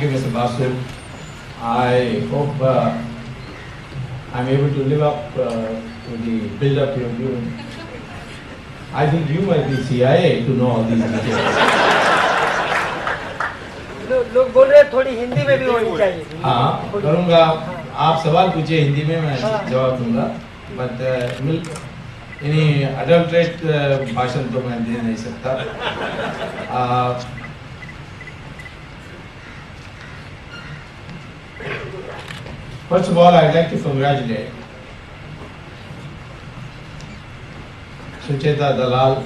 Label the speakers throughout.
Speaker 1: you, Mr. Basu. I hope I'm able to live up to the build-up you've given. I think you might be CIA to know all these details.
Speaker 2: लोग बोल रहे हैं थोड़ी हिंदी में भी होनी चाहिए.
Speaker 1: हाँ, करूँगा. आप सवाल पूछिए हिंदी में, मैं जवाब दूँगा. But any adulterate भाषण तो मैं दे नहीं सकता. First of all, I'd like to congratulate Sucheta Dalal,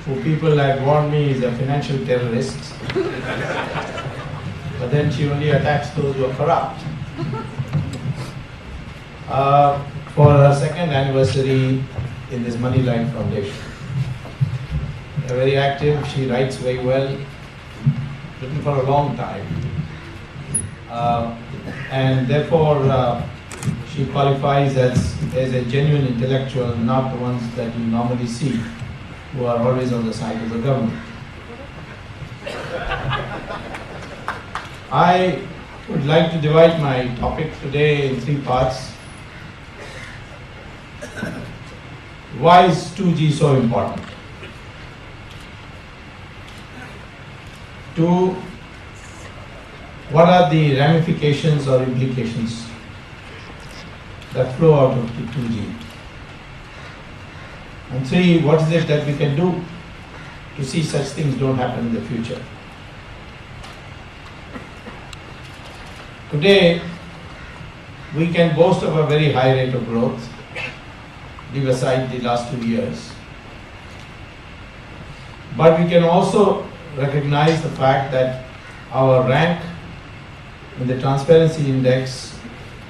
Speaker 1: who people have warned me is a financial terrorist, but then she only attacks those who are corrupt. For her second anniversary in this Moneyline Foundation. They're very active, she writes very well, written for a long time. And therefore, she qualifies as a genuine intellectual, not the ones that you normally see, who are always on the side of the government. I would like to divide my topic today in three parts. Why is 2G so important? Two, what are the ramifications or implications that flow out of the 2G? And three, what is it that we can do to see such things don't happen in the future? Today, we can boast of a very high rate of growth, leave aside the last 2 years. But we can also recognize the fact that our rank in the Transparency Index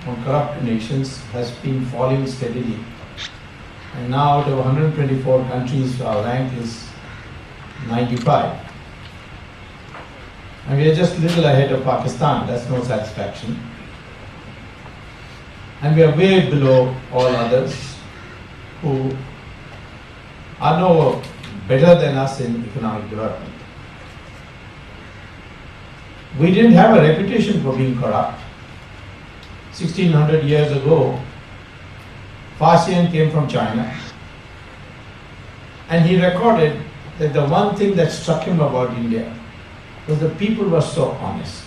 Speaker 1: on corrupt nations has been falling steadily. And now out of 124 countries, our rank is 95. And we are just a little ahead of Pakistan, that's no satisfaction. And we are way below all others who are no better than us in economic development. We didn't have a reputation for being corrupt. 1600 years ago, Fashion came from China, and he recorded that the one thing that struck him about India was the people were so honest.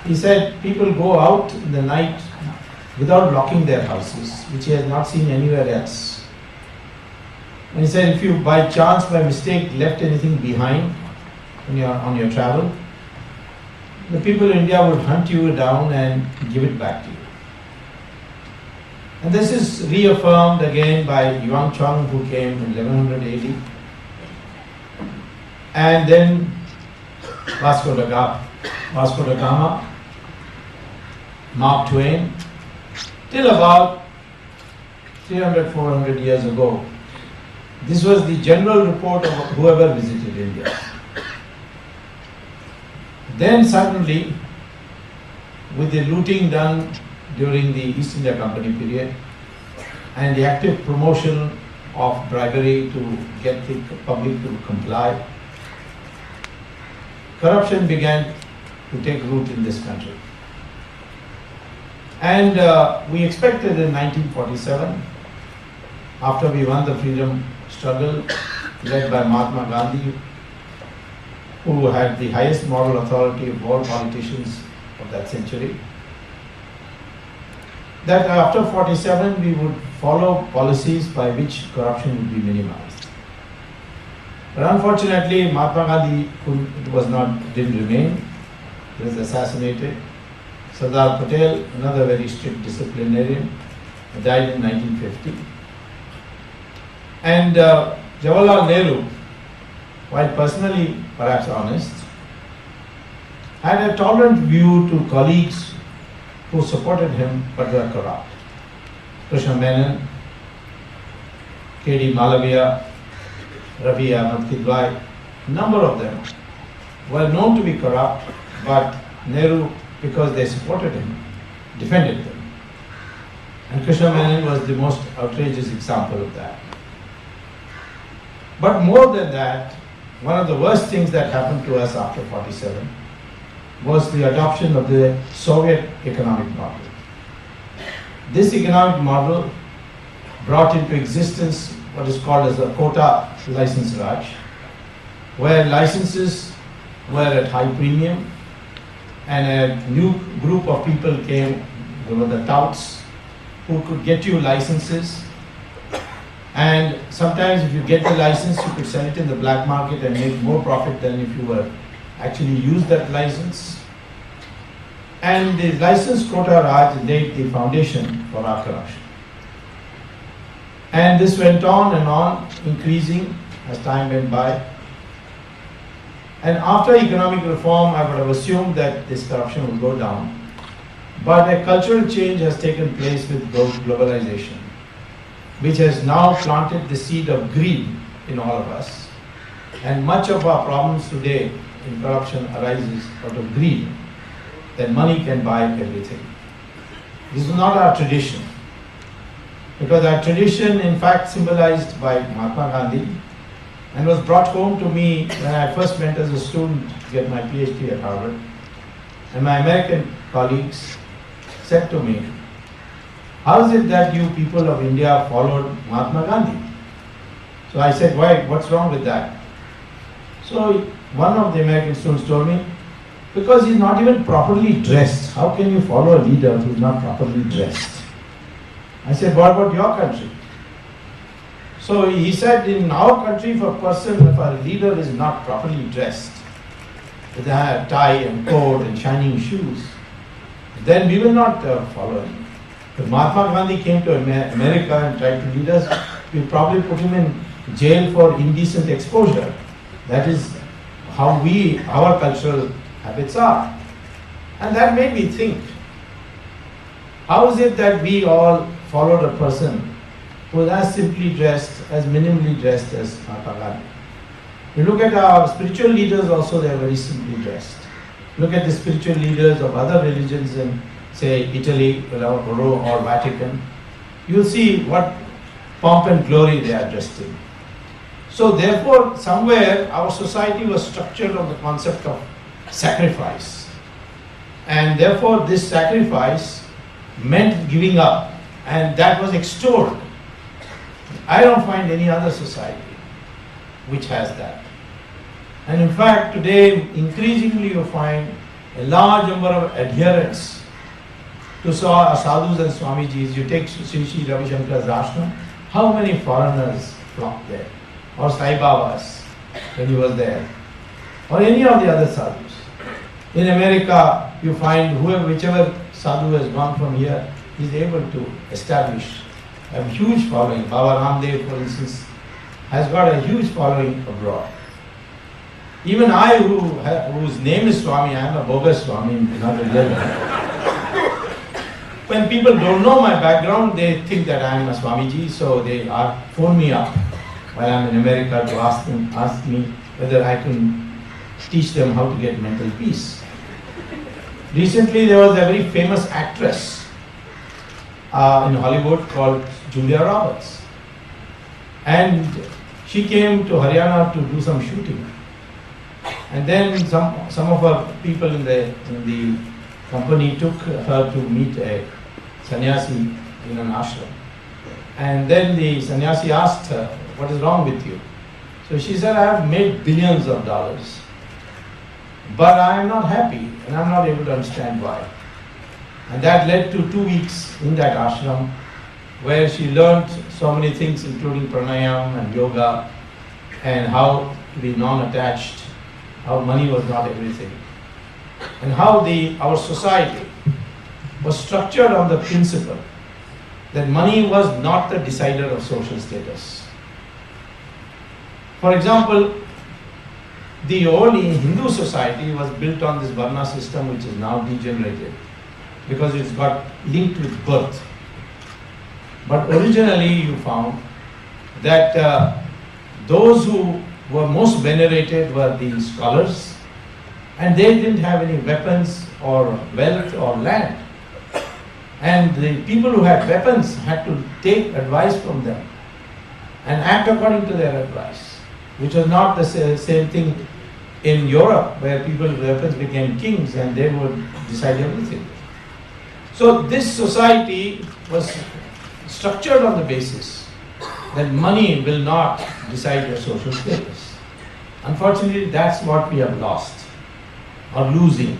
Speaker 1: He said people go out in the night without locking their houses, which he has not seen anywhere else. And he said if you by chance, by mistake, left anything behind on your travel, the people in India would hunt you down and give it back to you. And this is reaffirmed again by Yuan Chong, who came in 1100 AD. And then Vasco da Gama, Mark Twain, till about 300, 400 years ago. This was the general report of whoever visited India. Then suddenly, with the looting done during the East India Company period and the active promotion of bribery to get the public to comply, corruption began to take root in this country. And we expected in 1947, after we won the freedom struggle led by Mahatma Gandhi, who had the highest moral authority of all politicians of that century, that after 47 we would follow policies by which corruption would be minimized. But unfortunately, Mahatma Gandhi didn't remain. He was assassinated. Sardar Patel, another very strict disciplinarian, died in 1950. And Jawaharlal Nehru, while personally perhaps honest, had a tolerant view to colleagues who supported him but were corrupt. Krishna Menon, K.D. Malaviya, Ravi Ahmed Kidwai, a number of them were known to be corrupt, but Nehru, because they supported him, defended them. And Krishna Menon was the most outrageous example of that. But more than that, one of the worst things that happened to us after 47 was the adoption of the Soviet economic model. This economic model brought into existence what is called as the quota license Raj, where licenses were at high premium and a new group of people came, they were the touts, who could get you licenses. And sometimes if you get the license, you could sell it in the black market and make more profit than if you were actually use that license. And the license quota Raj laid the foundation for our corruption. And this went on and on, increasing as time went by. And after economic reform, I would have assumed that this corruption would go down. But a cultural change has taken place with globalization, which has now planted the seed of greed in all of us. And much of our problems today in corruption arises out of greed, that money can buy everything. This is not our tradition, because our tradition in fact symbolized by Mahatma Gandhi and was brought home to me when I first went as a student to get my PhD at Harvard. And my American colleagues said to me, how is it that you people of India followed Mahatma Gandhi? So I said, why, what's wrong with that? So one of the American students told me, because he's not even properly dressed. How can you follow a leader who's not properly dressed? I said, what about your country? So he said, in our country, if a leader is not properly dressed, with a tie and coat and shining shoes, then we will not follow him. If Mahatma Gandhi came to America and tried to lead us, we probably put him in jail for indecent exposure. That is how our cultural habits are. And that made me think, how is it that we all followed a person who was as simply dressed, as minimally dressed as Mahatma Gandhi? You look at our spiritual leaders also, they are very simply dressed. Look at the spiritual leaders of other religions in, say, Italy or Vatican. You'll see what pomp and glory they are dressed in. So therefore, somewhere our society was structured on the concept of sacrifice. And therefore, this sacrifice meant giving up, and that was extolled. I don't find any other society which has that. And in fact, today, increasingly you find a large number of adherents to sadhus and Swamijis. You take Sri Sri Ravi Shankar's ashram, how many foreigners flocked there? Or Sai Baba's, when he was there. Or any of the other sadhus. In America, you find whichever sadhu has gone from here is able to establish a huge following. Baba Ramdev, for instance, has got a huge following abroad. Even I, whose name is Swami, I am a bogus Swami, not a real one. When people don't know my background, they think that I am a Swamiji, so they phone me up while I am in America to ask me whether I can teach them how to get mental peace. Recently, there was a very famous actress in Hollywood called Julia Roberts. And she came to Haryana to do some shooting. And then some of our people in the company took her to meet a sannyasi in an ashram. And then the sannyasi asked her, what is wrong with you? So she said, I have made billions of dollars, but I am not happy and I am not able to understand why. And that led to 2 weeks in that ashram where she learned so many things, including pranayam and yoga, and how to be non-attached, how money was not everything, and how our society was structured on the principle that money was not the decider of social status. For example, the old Hindu society was built on this Varna system, which is now degenerated because it's got linked with birth. But originally you found that those who were most venerated were the scholars, and they didn't have any weapons or wealth or land. And the people who had weapons had to take advice from them and act according to their advice, which was not the same thing in Europe, where weapons became kings and they would decide everything. So this society was structured on the basis that money will not decide your social status. Unfortunately, that's what we have lost or losing.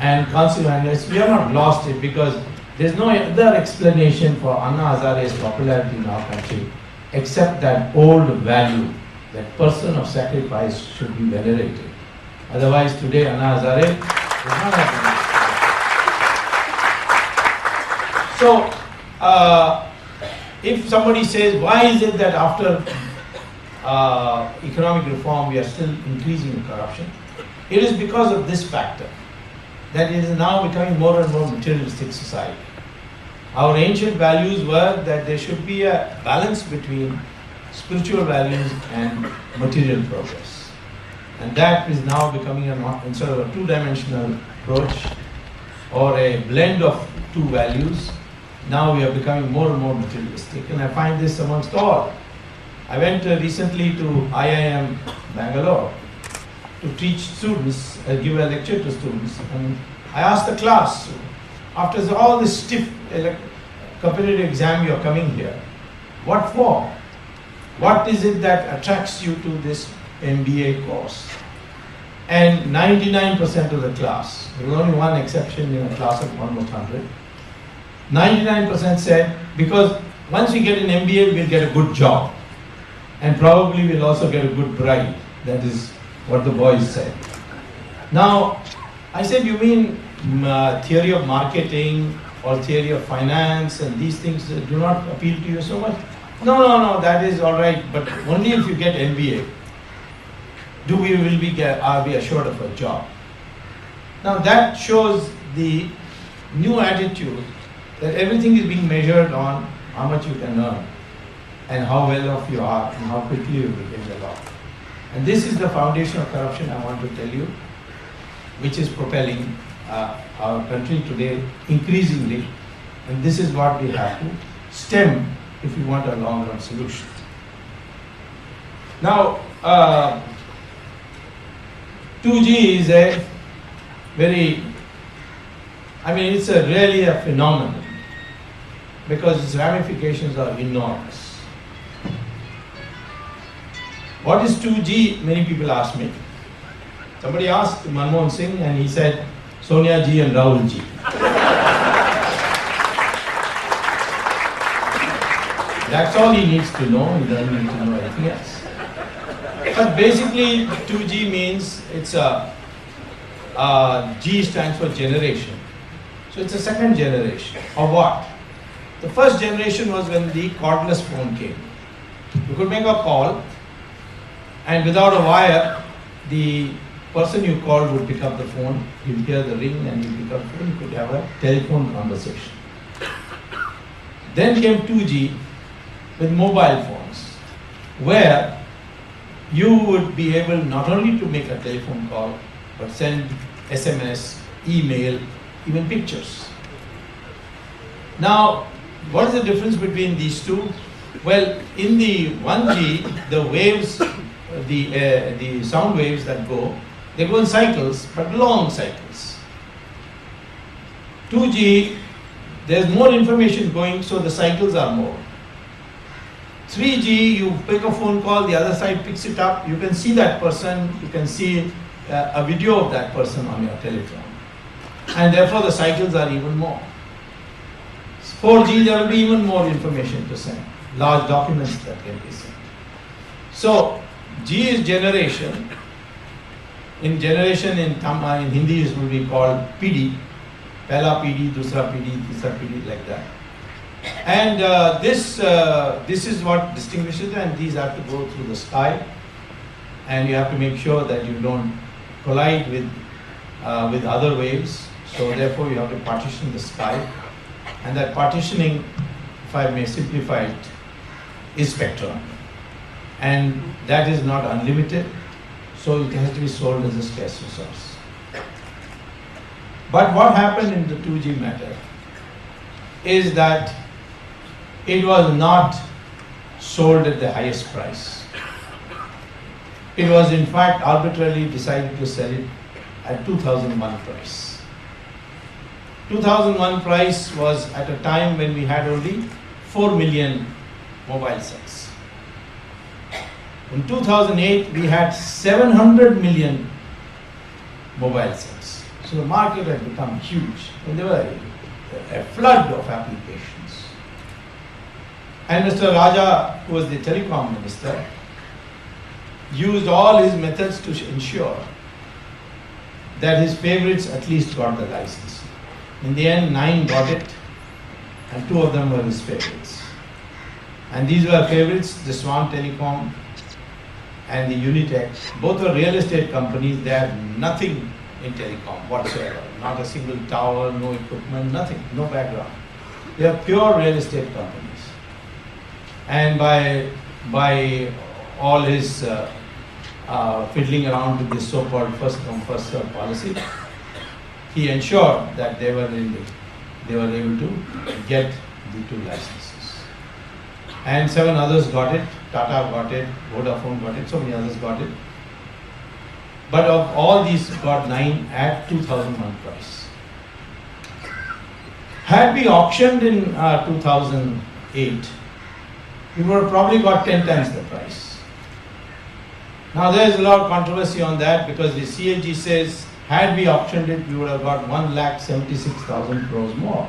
Speaker 1: And consequently, we have not lost it because there's no other explanation for Anna Hazare's popularity in our country except that old value, that person of sacrifice should be venerated. Otherwise, today Anna Hazare does not have any. So, if somebody says, why is it that after economic reform we are still increasing corruption? It is because of this factor, that it is now becoming more and more materialistic society. Our ancient values were that there should be a balance between spiritual values and material progress. And that is now becoming instead of a two-dimensional approach or a blend of two values, now we are becoming more and more materialistic. And I find this amongst all. I went recently to IIM Bangalore to teach students, give a lecture to students, and I asked the class, after all this stiff competitive exam you are coming here, what for? What is it that attracts you to this MBA course? And 99% of the class, there was only one exception in a class of almost 100, 99% said, because once we get an MBA, we'll get a good job. And probably we'll also get a good bride. That is what the boys said. Now, I said, you mean theory of marketing or theory of finance and these things do not appeal to you so much? No, that is all right, but only if you get MBA are we assured of a job. Now that shows the new attitude that everything is being measured on how much you can earn and how well off you are and how quickly you will get the law. And this is the foundation of corruption I want to tell you, which is propelling our country today increasingly, and this is what we have to stem if we want a long-run solution. Now, 2G is a very, it's really a phenomenon because its ramifications are enormous. What is 2G? Many people ask me. Somebody asked Manmohan Singh and he said, Sonia ji and Rahul ji. That's all he needs to know, he doesn't need to know anything else. But basically 2G means it's G stands for generation. So it's a second generation of what? The first generation was when the cordless phone came. You could make a call and without a wire, the person you called would pick up the phone, you'll hear the ring and you pick up the phone, you could have a telephone conversation. Then came 2G with mobile phones, where you would be able not only to make a telephone call, but send SMS, email, even pictures. Now, what is the difference between these two? Well, in the 1G, the waves, the sound waves that go, they go in cycles, but long cycles. 2G, there's more information going, so the cycles are more. 3G, you pick a phone call, the other side picks it up, you can see that person, you can see a video of that person on your telephone. And therefore the cycles are even more. 4G, there will be even more information to send, large documents that can be sent. So, G is generation. In Hindi it will be called PD. Pehla PD, Dusra PD, Tisra PD, like that. And this is what distinguishes them, and these have to go through the sky, and you have to make sure that you don't collide with other waves. So therefore you have to partition the sky, and that partitioning, if I may simplify it, is spectrum, and that is not unlimited, so it has to be sold as a scarce resource. But what happened in the 2G matter is that it was not sold at the highest price. it was in fact arbitrarily decided to sell it at 2001 price. 2001 price was at a time when we had only 4 million mobile cells. In 2008, we had 700 million mobile cells. So the market had become huge, and there were a flood of applications. And Mr. Raja, who was the telecom minister, used all his methods to ensure that his favorites at least got the license. In the end, 9 got it, and 2 of them were his favorites. And these were favorites, the Swan Telecom and the Unitech. Both were real estate companies. They had nothing in telecom whatsoever. Not a single tower, no equipment, nothing, no background. They are pure real estate companies. And by all his fiddling around with this so-called first come first served policy, he ensured that they were able to get the 2 licenses. And 7 others got it. Tata got it, Vodafone got it, so many others got it. But of all these got 9 at 2001 price. Had we auctioned in 2008, we would have probably got 10 times the price. Now there is a lot of controversy on that, because the CAG says had we auctioned it, we would have got 1,76,000 crores more.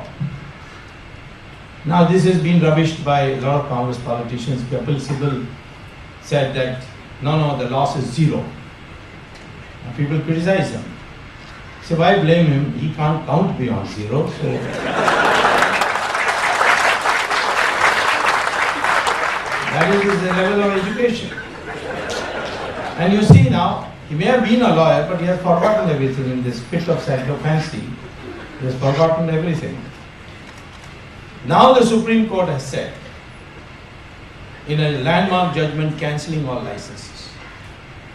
Speaker 1: Now this has been rubbished by a lot of Congress politicians. Kapil Sibal said that no, the loss is 0. And people criticize him. So why blame him? He can't count beyond 0. So that is the level of education. And you see now, he may have been a lawyer, but he has forgotten everything in this fit of sycophancy. He has forgotten everything. Now the Supreme Court has said, in a landmark judgment cancelling all licenses,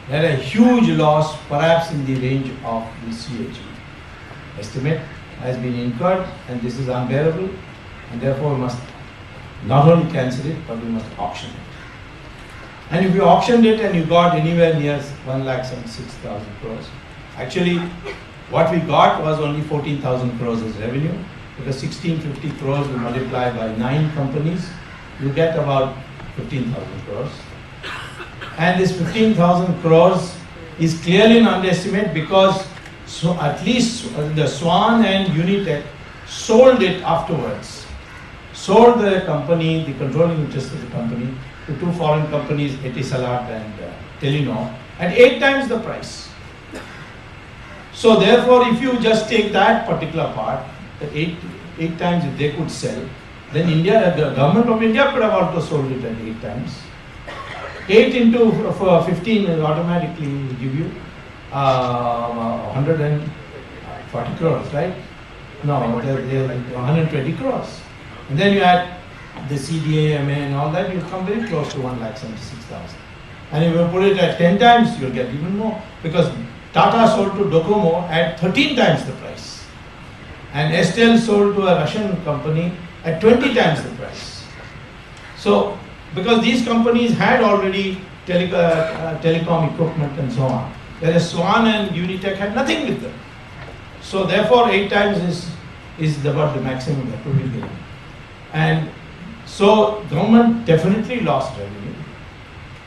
Speaker 1: that a huge loss, perhaps in the range of the CAG estimate, has been incurred, and this is unbearable, and therefore we must not only cancel it, but we must auction it. And if you auctioned it and you got anywhere near 1,76,000 crores, actually what we got was only 14,000 crores as revenue, because 1650 crores we multiply by 9 companies, you get about 15,000 crores. And this 15,000 crores is clearly an underestimate, because at least the Swan and Unitech sold it afterwards. Sold the company, the controlling interest of the company, to 2 foreign companies, Etisalat and Telenor, at 8 times the price. So therefore, if you just take that particular part, the 8 times if they could sell, then India, the government of India could have also sold it at 8 times. 8 into 15 will automatically give you 140 crores, right? No, 120 crores. And then you add the CDA, MA and all that, you come very close to 1,76,000. And if you put it at 10 times, you'll get even more. Because Tata sold to Docomo at 13 times the price. And Estel sold to a Russian company at 20 times the price. So, because these companies had already telecom equipment and so on, whereas Swan and Unitech had nothing with them. So therefore 8 times is about the maximum that could be given. And so government definitely lost revenue.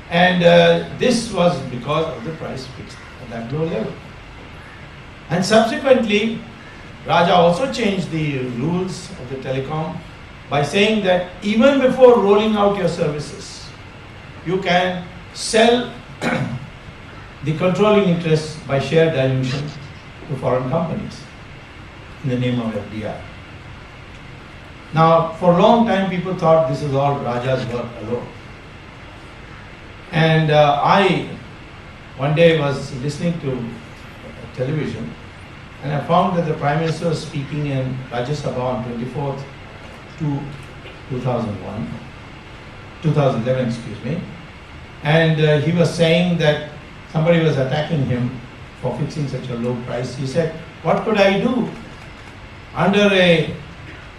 Speaker 1: And this was because of the price fixed at that low level. And subsequently, Raja also changed the rules of the telecom by saying that even before rolling out your services, you can sell the controlling interest by share dilution to foreign companies in the name of FDI. Now, for a long time, people thought this is all Raja's work alone. And I, one day, was listening to television, and I found that the Prime Minister was speaking in Rajya Sabha on 24th to 2011, excuse me. And he was saying that somebody was attacking him for fixing such a low price. He said, what could I do? Under a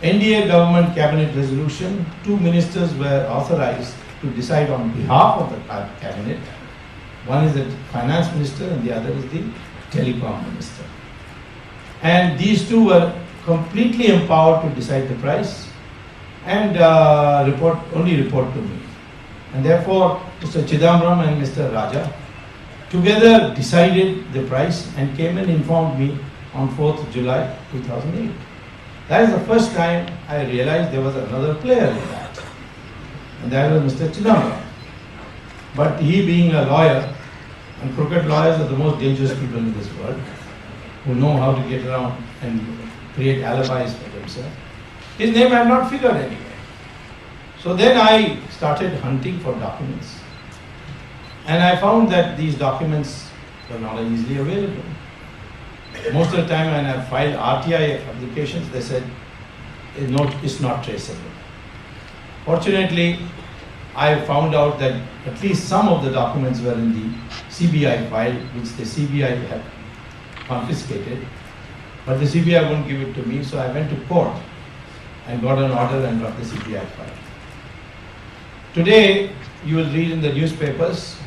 Speaker 1: NDA government cabinet resolution, 2 ministers were authorized to decide on behalf of the cabinet One is the finance minister and the other is the telecom minister. And these two were completely empowered to decide the price and only report to me. And therefore, Mr. Chidambaram and Mr. Raja together decided the price and came and informed me on 4th July 2008. That is the first time I realized there was another player in that. And that was Mr. Chidambaram. But he being a lawyer, and crooked lawyers are the most dangerous people in this world, who know how to get around and create alibis for themselves. His name had not figured anywhere. So then I started hunting for documents. And I found that these documents were not easily available. Most of the time when I filed RTI applications, they said, it's not traceable. Fortunately, I found out that at least some of the documents were in the CBI file, which the CBI had confiscated. But the CBI wouldn't give it to me, so I went to court and got an order and got the CBI file. Today, you will read in the newspapers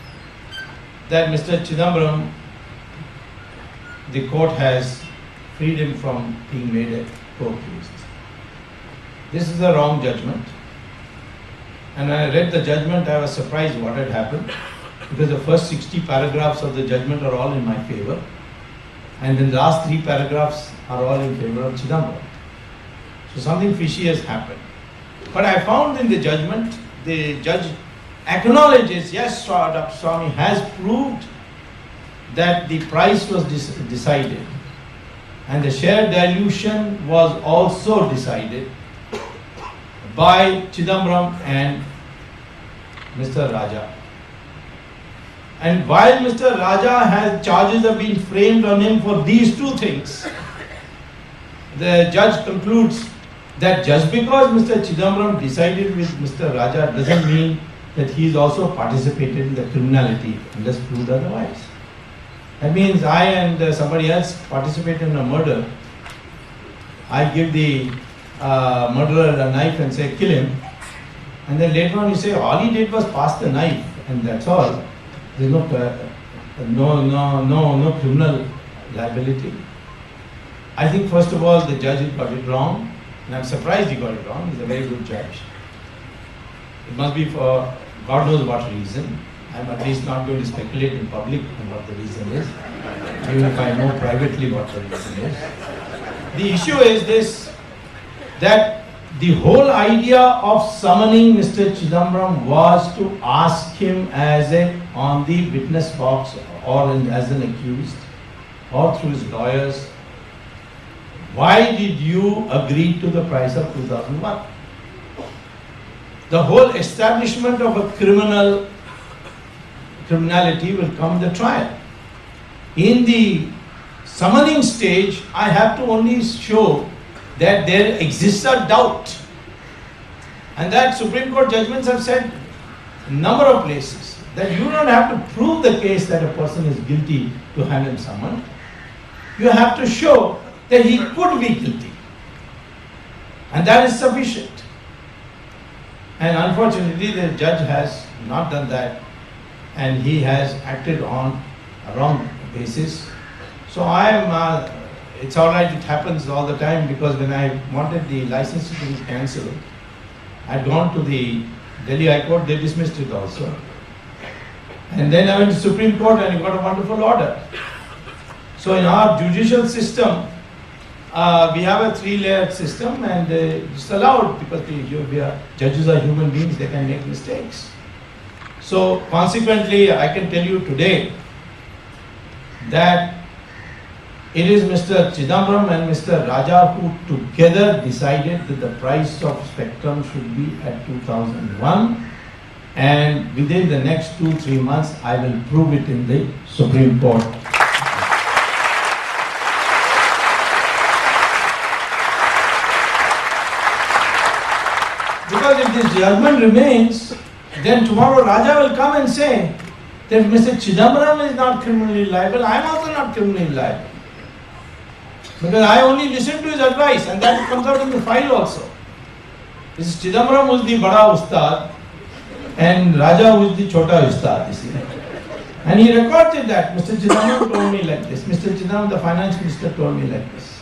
Speaker 1: that Mr. Chidambaram, the court has freed him from being made a co-accused. This is a wrong judgment. And when I read the judgment, I was surprised what had happened, because the first 60 paragraphs of the judgment are all in my favor, and the last 3 paragraphs are all in favor of Chidambaram. So something fishy has happened. But I found in the judgment, the judge acknowledges, yes, Dr. Swami has proved that the price was decided, and the share dilution was also decided by Chidambaram and Mr. Raja. And while Mr. Raja has charges have been framed on him for these 2 things, the judge concludes that just because Mr. Chidambaram decided with Mr. Raja doesn't mean that he is also participated in the criminality unless proved otherwise. That means I and somebody else participate in a murder. I give the murderer a knife and say, kill him. And then later on you say, all he did was pass the knife and that's all. There is no criminal liability. I think first of all the judge got it wrong, and I'm surprised he got it wrong. He's a very good judge. It must be for God knows what reason. I'm at least not going to speculate in public on what the reason is, even if I know privately what the reason is. The issue is this, that the whole idea of summoning Mr. Chidambaram was to ask him on the witness box or as an accused or through his lawyers, why did you agree to the price of 2001? The whole establishment of a criminality will come in the trial. In the summoning stage, I have to only show that there exists a doubt. And that Supreme Court judgments have said a number of places that you don't have to prove the case that a person is guilty to have him summoned. You have to show that he could be guilty. And that is sufficient. And unfortunately, the judge has not done that, and he has acted on a wrong basis. So it's all right, it happens all the time, because when I wanted the license to be cancelled, I'd gone to the Delhi High Court, they dismissed it also. And then I went to Supreme Court and got a wonderful order. So in our judicial system, we have a 3-layered system, and it's allowed because judges are human beings, they can make mistakes. So consequently, I can tell you today that it is Mr. Chidambaram and Mr. Raja who together decided that the price of spectrum should be at 2001, and within the next 2-3 months I will prove it in the Supreme Court. Because if this judgment remains, then tomorrow Raja will come and say that Mr. Chidambaram is not criminally liable, I am also not criminally liable. Because I only listened to his advice, and that comes out in the file also. This is Chidambaram who is the Bada Ustad and Raja who is the Chota Ustad, you see. And he recorded that. Mr. Chidambaram told me like this. Mr. Chidambaram, the finance minister, told me like this.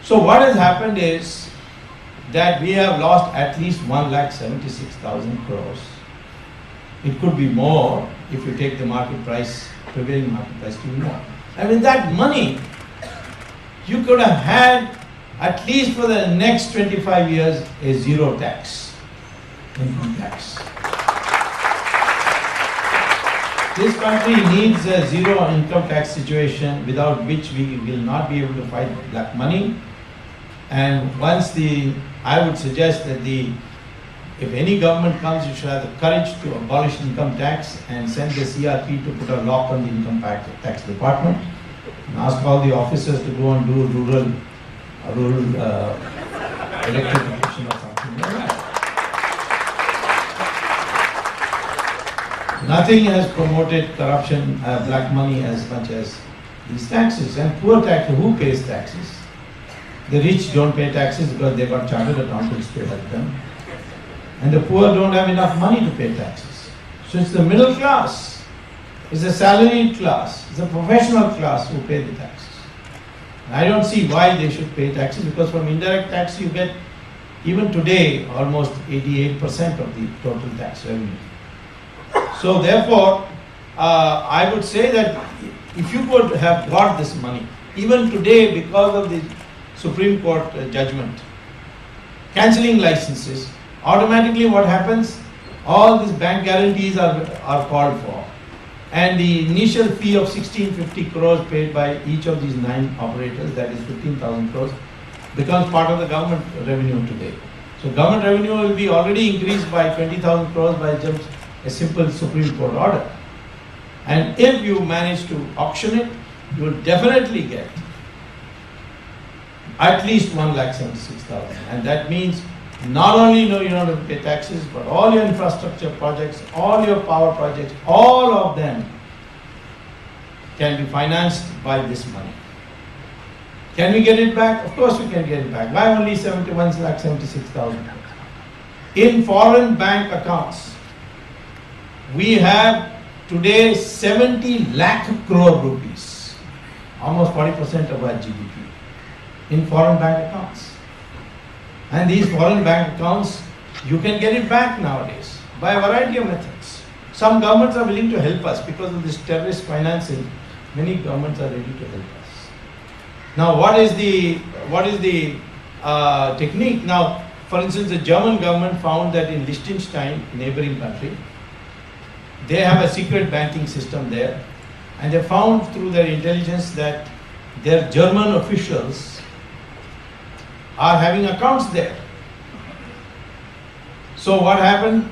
Speaker 1: So what has happened is that we have lost at least 1,76,000 crores. It could be more if you take the market price, prevailing market price to be more. And with that money, you could have had at least for the next 25 years a zero tax, income tax. This country needs a zero income tax situation without which we will not be able to fight black money. And I would suggest that if any government comes, you should have the courage to abolish income tax and send the CRP to put a lock on the income tax department and ask all the officers to go and do rural electrification or something like that. Nothing has promoted corruption, black money as much as these taxes. And poor taxes, who pays taxes? The rich don't pay taxes because they've got chartered accountants to help them. And the poor don't have enough money to pay taxes. So it's the middle class, it's the salaried class, it's the professional class who pay the taxes. And I don't see why they should pay taxes, because from indirect tax you get, even today, almost 88% of the total tax revenue. So therefore, I would say that if you could have got this money, even today because of the Supreme Court judgment, cancelling licenses, automatically what happens? All these bank guarantees are called for. And the initial fee of 1650 crores paid by each of these 9 operators, that is 15,000 crores, becomes part of the government revenue today. So government revenue will be already increased by 20,000 crores by just a simple Supreme Court order. And if you manage to auction it, you will definitely get at least 1,76,000. And that means not only you don't have to pay taxes, but all your infrastructure projects, all your power projects, all of them can be financed by this money. Can we get it back? Of course we can get it back. Why only 1,76,000? In foreign bank accounts, we have today 70 lakh crore rupees, almost 40% of our GDP, in foreign bank accounts. And these foreign bank accounts, you can get it back nowadays by a variety of methods. Some governments are willing to help us because of this terrorist financing. Many governments are ready to help us. Now, what is the technique? Now, for instance, the German government found that in Liechtenstein, neighboring country, they have a secret banking system there, and they found through their intelligence that their German officials are having accounts there. So what happened?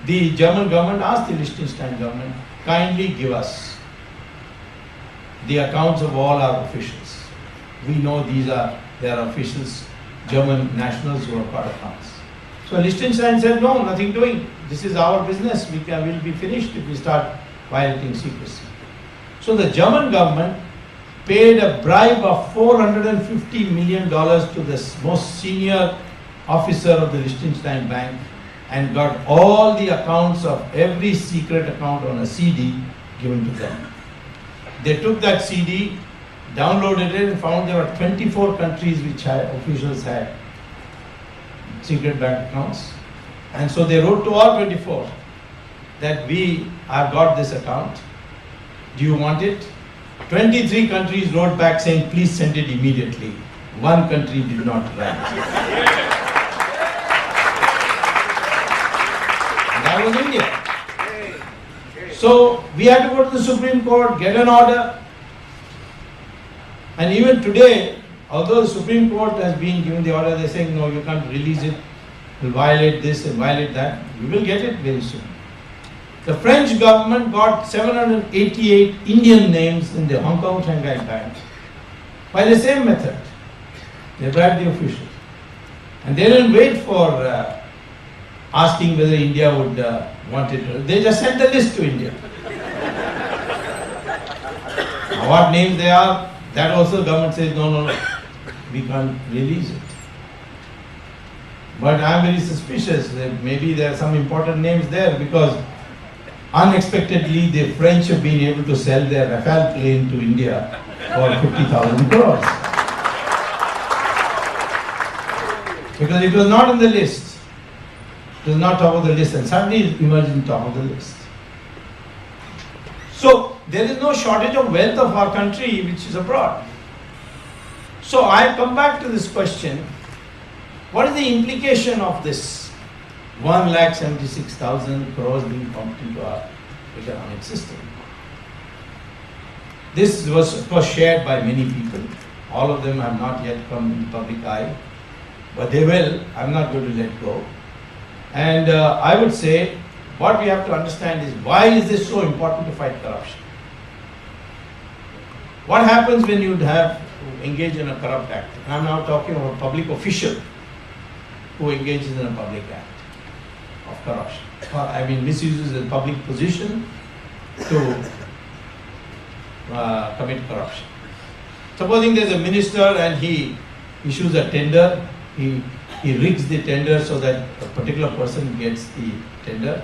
Speaker 1: The German government asked the Liechtenstein government, kindly give us the accounts of all our officials. We know they are officials, German nationals who have got accounts. So Liechtenstein said, no, nothing doing. This is our business. We'll be finished if we start violating secrecy. So the German government paid a bribe of $450 million to the most senior officer of the Liechtenstein bank and got all the accounts of every secret account on a CD given to them. They took that CD, downloaded it, and found there were 24 countries which officials had secret bank accounts. And so they wrote to all 24 that we have got this account. Do you want it? 23 countries wrote back saying, please send it immediately. One country did not write. That was India. So we had to go to the Supreme Court, get an order. And even today, although the Supreme Court has been given the order, they're saying, no, you can't release it. Will violate this and violate that. We will get it very soon. The French government got 788 Indian names in the Hong Kong Shanghai Bank by the same method. They bribed the officials. And they didn't wait for asking whether India would want it. They just sent the list to India. Now, what names they are, that also the government says, no, we can't release it. But I am very suspicious that maybe there are some important names there, because Unexpectedly, the French have been able to sell their Rafale plane to India for 50,000 crores. Because it was not on the list. It was not top of the list, and suddenly it emerged on top of the list. So there is no shortage of wealth of our country which is abroad. So I come back to this question, what is the implication of this 1,76,000 crores being pumped into our economic system? This was of course shared by many people. All of them have not yet come in the public eye, but they will. I'm not going to let go. And I would say what we have to understand is, why is this so important to fight corruption? What happens when you engage in a corrupt act? And I'm now talking about a public official who engages in a public act of corruption. I mean, misuses a public position to commit corruption. Supposing there's a minister and he issues a tender, he rigs the tender so that a particular person gets the tender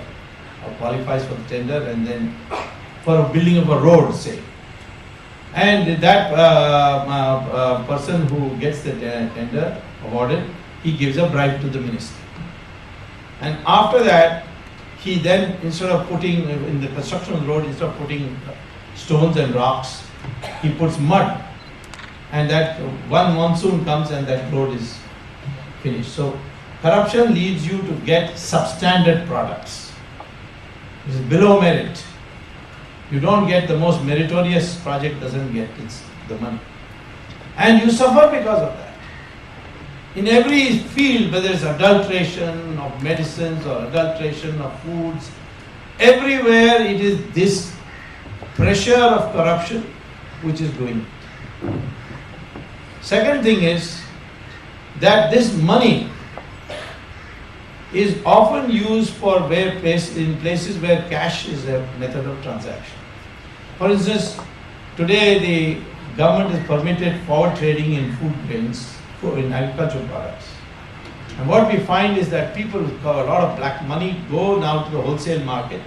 Speaker 1: or qualifies for the tender, and then for a building of a road, say. And that person who gets the tender awarded, he gives a bribe to the minister. And after that, he then, instead of putting in the construction of the road, instead of putting stones and rocks, he puts mud. And that one monsoon comes and that road is finished. So corruption leads you to get substandard products. It is below merit. You don't get the most meritorious project, doesn't get the money. And you suffer because of that. In every field, whether it's adulteration of medicines or adulteration of foods, everywhere it is this pressure of corruption which is doing it. Second thing is that this money is often used for in places where cash is a method of transaction. For instance, today the government has permitted forward trading in food grains, in agricultural products. And what we find is that people with a lot of black money go now to the wholesale market,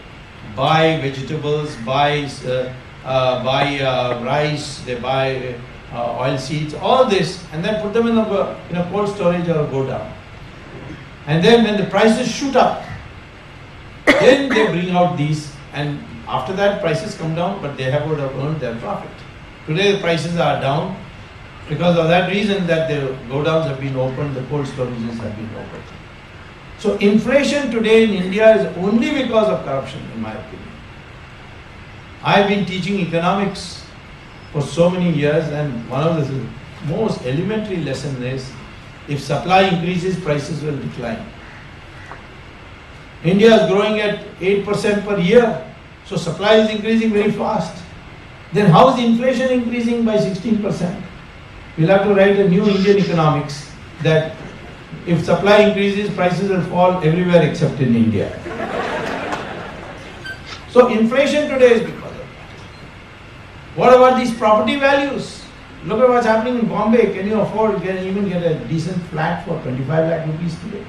Speaker 1: buy vegetables, buy rice, they buy oil seeds, all this, and then put them in a cold storage or a godown. And then when the prices shoot up, then they bring out these, and after that prices come down, but they would have earned their profit. Today the prices are down because of that reason, that the godowns have been opened, the cold storages have been opened. So inflation today in India is only because of corruption, in my opinion. I've been teaching economics for so many years, and one of the most elementary lessons is, if supply increases, prices will decline. India is growing at 8% per year, so supply is increasing very fast. Then how is inflation increasing by 16%? We'll have to write a new Indian economics that if supply increases, prices will fall everywhere except in India. So inflation today is because of that. What about these property values? Look at what's happening in Bombay. Can you afford, even get a decent flat for 25 lakh rupees today?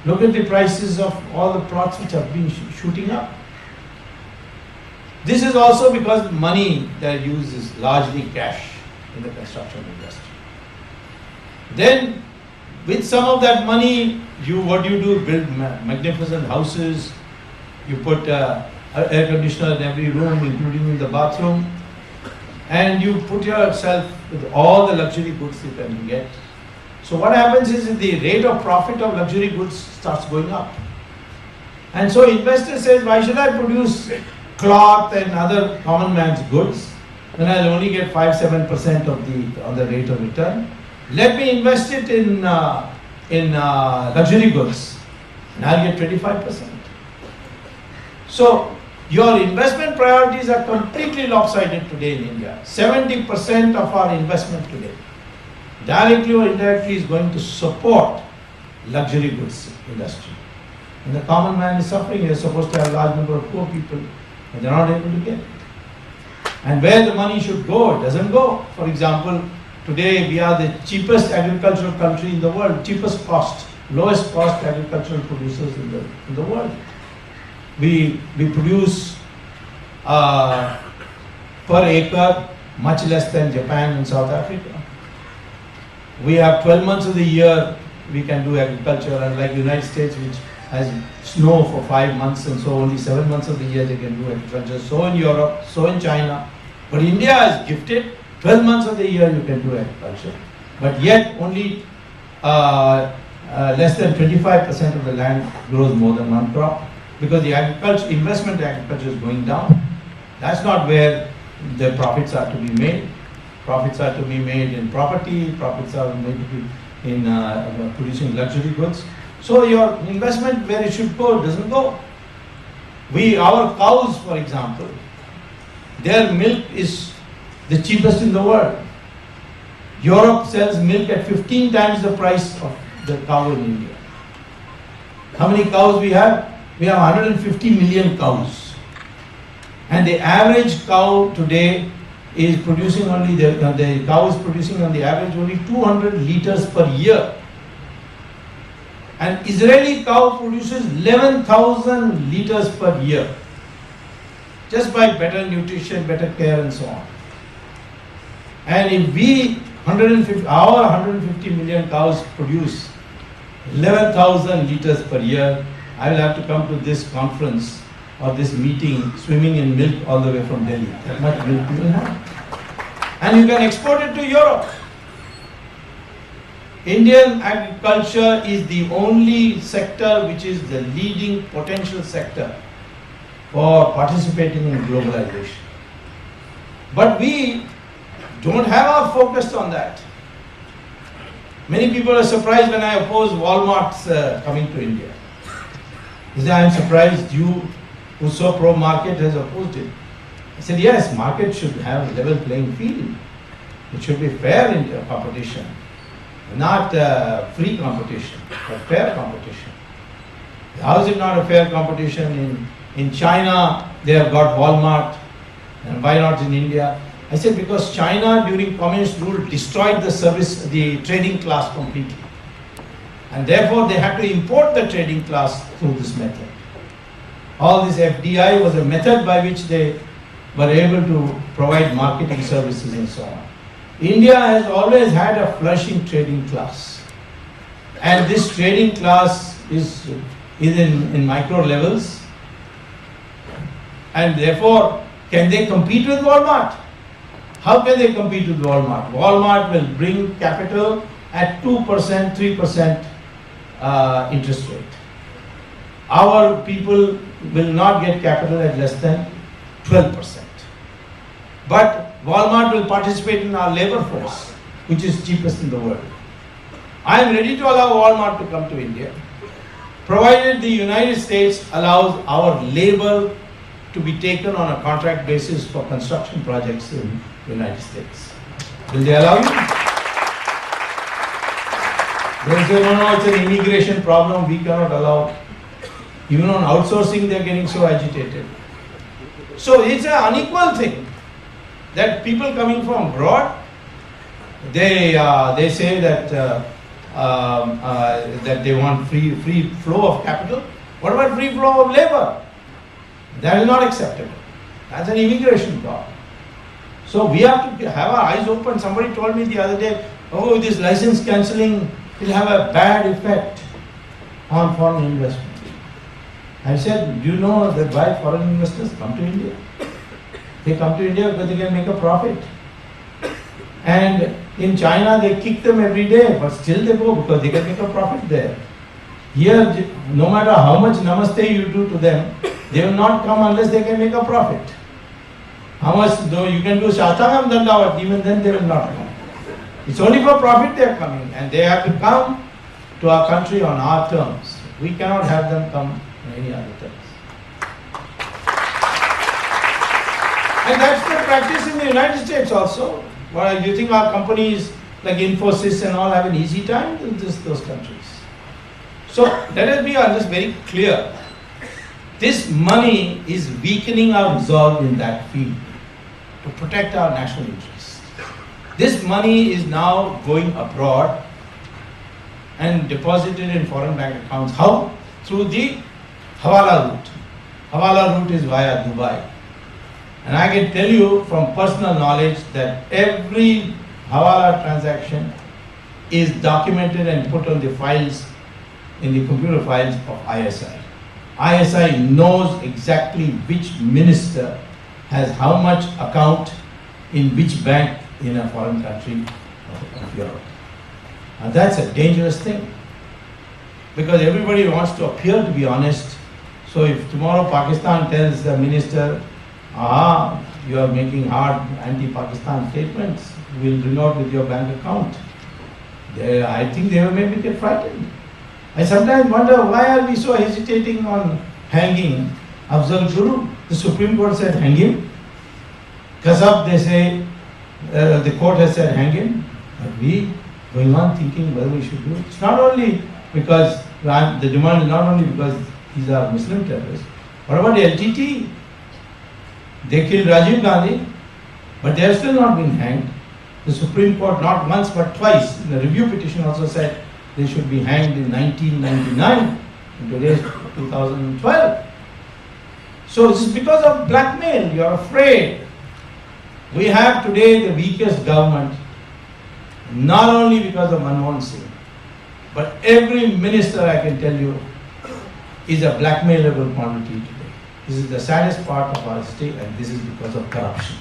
Speaker 1: Look at the prices of all the plots which have been shooting up. This is also because money that uses is largely cash in the construction industry. Then, with some of that money, what do? Build magnificent houses. You put air conditioner in every room, including in the bathroom. And you put yourself with all the luxury goods you can get. So what happens is that the rate of profit of luxury goods starts going up. And so investor says, why should I produce cloth and other common man's goods when I'll only get 5-7% on the rate of return? Let me invest it in luxury goods, and I'll get 25%. So your investment priorities are completely lopsided today in India. 70% of our investment today, directly or indirectly, is going to support luxury goods industry. And the common man is suffering. You're supposed to have a large number of poor people, and they're not able to get it. And where the money should go, it doesn't go. For example, today we are the cheapest agricultural country in the world, cheapest cost, lowest cost agricultural producers in the world. we produce per acre much less than Japan and South Africa. We have 12 months of the year we can do agriculture, unlike United States, which has snow for 5 months, and so only 7 months of the year they can do agriculture. So in Europe, so in China. But India is gifted 12 months of the year you can do agriculture. But yet only less than 25% of the land grows more than one crop, because the agriculture, investment in agriculture is going down. That's not where the profits are to be made. Profits are to be made in property, profits are made to be in producing luxury goods. So your investment where it should go doesn't go. Our cows, for example, their milk is the cheapest in the world. Europe sells milk at 15 times the price of the cow in India. How many cows we have? We have 150 million cows. And the average cow today is producing only, the cow is producing on the average only 200 liters per year. An Israeli cow produces 11,000 liters per year, just by better nutrition, better care and so on. And if our 150 million cows produce 11,000 liters per year, I will have to come to this conference or this meeting swimming in milk all the way from Delhi. That much milk you will have. And you can export it to Europe. Indian agriculture is the only sector which is the leading potential sector for participating in globalization. But we don't have our focus on that. Many people are surprised when I oppose Walmart's coming to India. They say, I am surprised you, who's so pro-market, has opposed it. I said, yes, market should have a level playing field. It should be fair in competition. Not free competition, but fair competition. How is it not a fair competition? In China, they have got Walmart, and why not in India? I said, because China during communist rule destroyed the trading class completely. And therefore they had to import the trading class through this method. All this FDI was a method by which they were able to provide marketing services and so on. India has always had a flourishing trading class. And this trading class is in micro levels. And therefore, can they compete with Walmart? How can they compete with Walmart? Walmart will bring capital at 2%, 3% interest rate. Our people will not get capital at less than 12%. But Walmart will participate in our labor force, which is cheapest in the world. I am ready to allow Walmart to come to India, provided the United States allows our labor to be taken on a contract basis for construction projects in the United States. Will they allow you? They say, no, it's an immigration problem, we cannot allow. Even on outsourcing, they are getting so agitated. So it's an unequal thing that people coming from abroad, they say that that they want free flow of capital. What about free flow of labor? That is not acceptable. That's an immigration problem. So we have to have our eyes open. Somebody told me the other day, oh, this license cancelling will have a bad effect on foreign investment. I said, do you know that why foreign investors come to India? They come to India because they can make a profit. And in China, they kick them every day, but still they go because they can make a profit there. Here, no matter how much namaste you do to them, they will not come unless they can make a profit. How much though you can do Shastangam Dandavat, even then they will not come. It's only for profit they are coming, and they have to come to our country on our terms. We cannot have them come on any other terms. And that's the practice in the United States also. Well, do you think our companies like Infosys and all have an easy time in those countries? So let us be on this very clear. This money is weakening our resolve in that field to protect our national interests. This money is now going abroad and deposited in foreign bank accounts. How? Through the Hawala route. Hawala route is via Dubai. And I can tell you from personal knowledge that every Hawala transaction is documented and put on the files, in the computer files of ISI. ISI knows exactly which minister has how much account in which bank in a foreign country of Europe. And that's a dangerous thing, because everybody wants to appear to be honest. So if tomorrow Pakistan tells the minister, you are making hard anti-Pakistan statements, we'll bring out with your bank account, I think they will maybe get frightened. I sometimes wonder, why are we so hesitating on hanging Afzal Guru? The Supreme Court said hang him. Kasab, they say, the court has said hang him. But we going on thinking whether we should do it. It's not only because, the demand is not only because these are Muslim terrorists. What about LTT? They killed Rajiv Gandhi, but they have still not been hanged. The Supreme Court not once but twice in the review petition also said they should be hanged in 1999, and today is 2012. So this is because of blackmail. You are afraid. We have today the weakest government, not only because of Manmohan Singh, but every minister, I can tell you, is a blackmailable quantity today. This is the saddest part of our state, and this is because of corruption.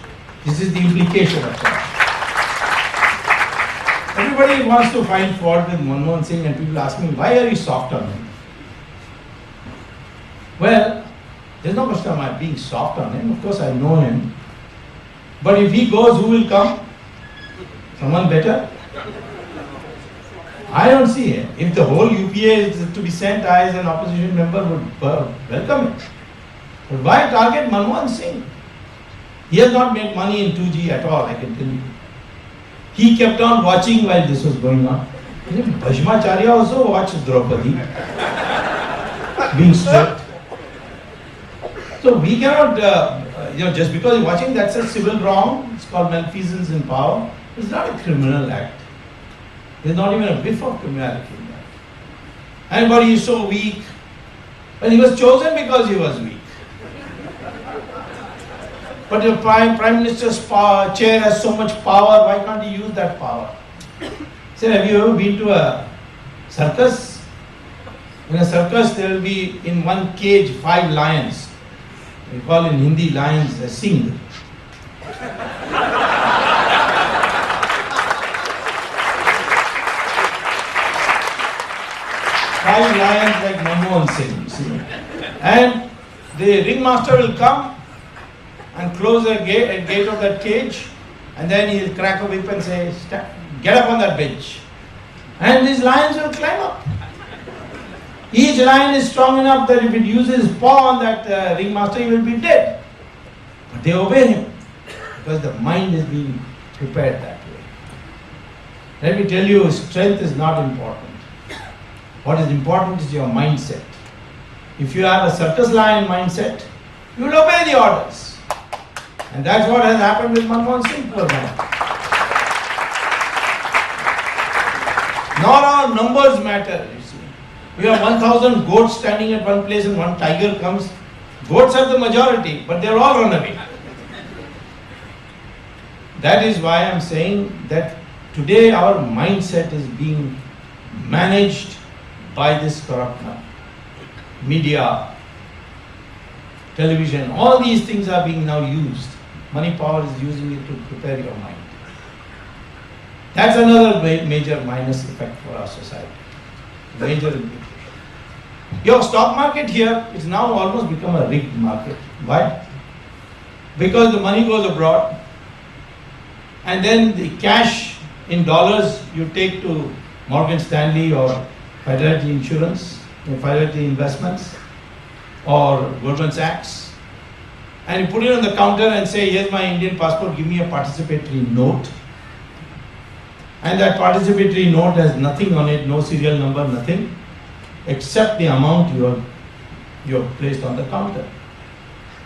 Speaker 1: This is the implication of corruption. Everybody wants to find fault with Manmohan Singh, and people ask me, why are you soft on him? Well, there's no question of my being soft on him. Of course, I know him. But if he goes, who will come? Someone better? I don't see it. If the whole UPA is to be sent, I as an opposition member would welcome it. But why target Manmohan Singh? He has not made money in 2G at all, I can tell you. He kept on watching while this was going on. Bhashmacharya also watched Draupadi being stripped. So we cannot, just because you're watching, that's a civil wrong. It's called malfeasance in power. It's not a criminal act. There's not even a whiff of criminality in that. And but he's so weak. Well, he was chosen because he was weak. But the Prime Minister's chair has so much power, why can't he use that power? Say, have you ever been to a circus? In a circus, there will be in one cage 5 lions. We call in Hindi lions a sing. 5 lions like Manmohan Singh, see. And the ringmaster will come and close the gate of that cage, and then he'll crack a whip and say, get up on that bench. And these lions will climb up. Each lion is strong enough that if it uses his paw on that ringmaster, he will be dead. But they obey him because the mind is being prepared that way. Let me tell you, strength is not important. What is important is your mindset. If you have a circus lion mindset, you will obey the orders. And that's what has happened with Manmohan Singh, poor man. Not our numbers matter, you see. We have 1,000 goats standing at one place and one tiger comes. Goats are the majority, but they're all run away. That is why I'm saying that today our mindset is being managed by this corrupt media, television, all these things are being now used. Money power is using it to prepare your mind. That's another major minus effect for our society. Major implication. Your stock market here is now almost become a rigged market. Why? Because the money goes abroad and then the cash in dollars you take to Morgan Stanley or Fidelity Insurance, Fidelity Investments, or Goldman Sachs, and you put it on the counter and say, here's my Indian passport, give me a participatory note. And that participatory note has nothing on it, no serial number, nothing, except the amount you have placed on the counter.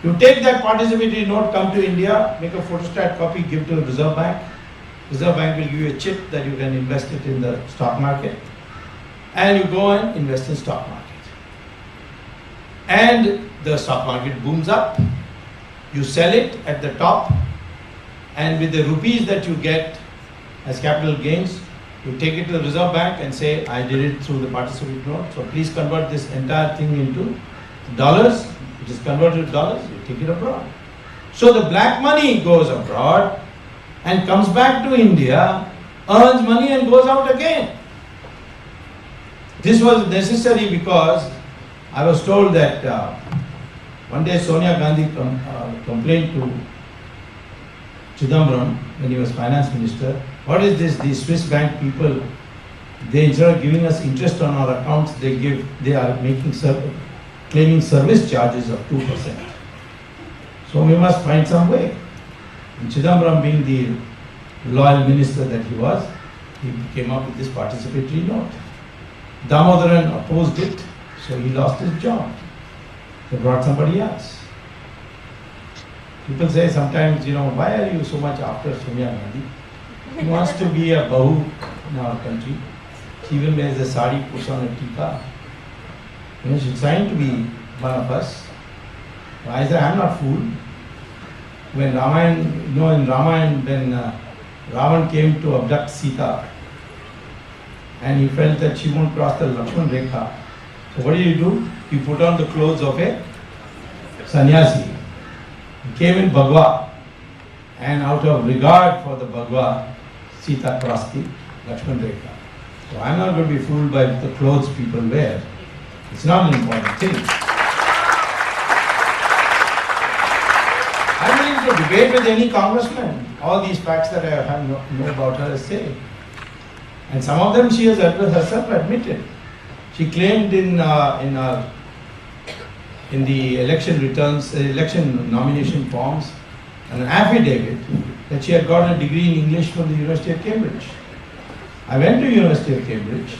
Speaker 1: You take that participatory note, come to India, make a photostat copy, give to the Reserve Bank. Reserve Bank will give you a chip that you can invest it in the stock market. And you go and invest in stock market. and the stock market booms up. You sell it at the top, and with the rupees that you get as capital gains, you take it to the Reserve Bank and say, I did it through the participatory note, so please convert this entire thing into dollars. It is converted to dollars, you take it abroad. So the black money goes abroad and comes back to India, earns money and goes out again. This was necessary because I was told that one day Sonia Gandhi complained to Chidambaram when he was finance minister. What is this? These Swiss bank people, they instead of giving us interest on our accounts, they are claiming service charges of 2%. So we must find some way. And Chidambaram, being the loyal minister that he was, he came up with this participatory note. Damodaran opposed it, so he lost his job. They brought somebody else. People say sometimes, why are you so much after Sonia Gandhi? She wants to be a Bahu in our country. She even wears a sari, puts on a tika. She's trying to be one of us. I said, I'm not fooled. When Ramayana, in Ramayana, when Ravan came to abduct Sita, and he felt that she won't cross the Lakshman Rekha. So what did? He put on the clothes of a sannyasi. He came in Bhagwa, and out of regard for the Bhagwa, Sita crossed the Lakshman Rekha. So I'm not going to be fooled by the clothes people wear. It's not an important thing. I'm willing to debate with any congressman all these facts that I have know about her say. And some of them she has herself admitted. She claimed in the election returns, election nomination forms, an affidavit that she had got a degree in English from the University of Cambridge. I went to University of Cambridge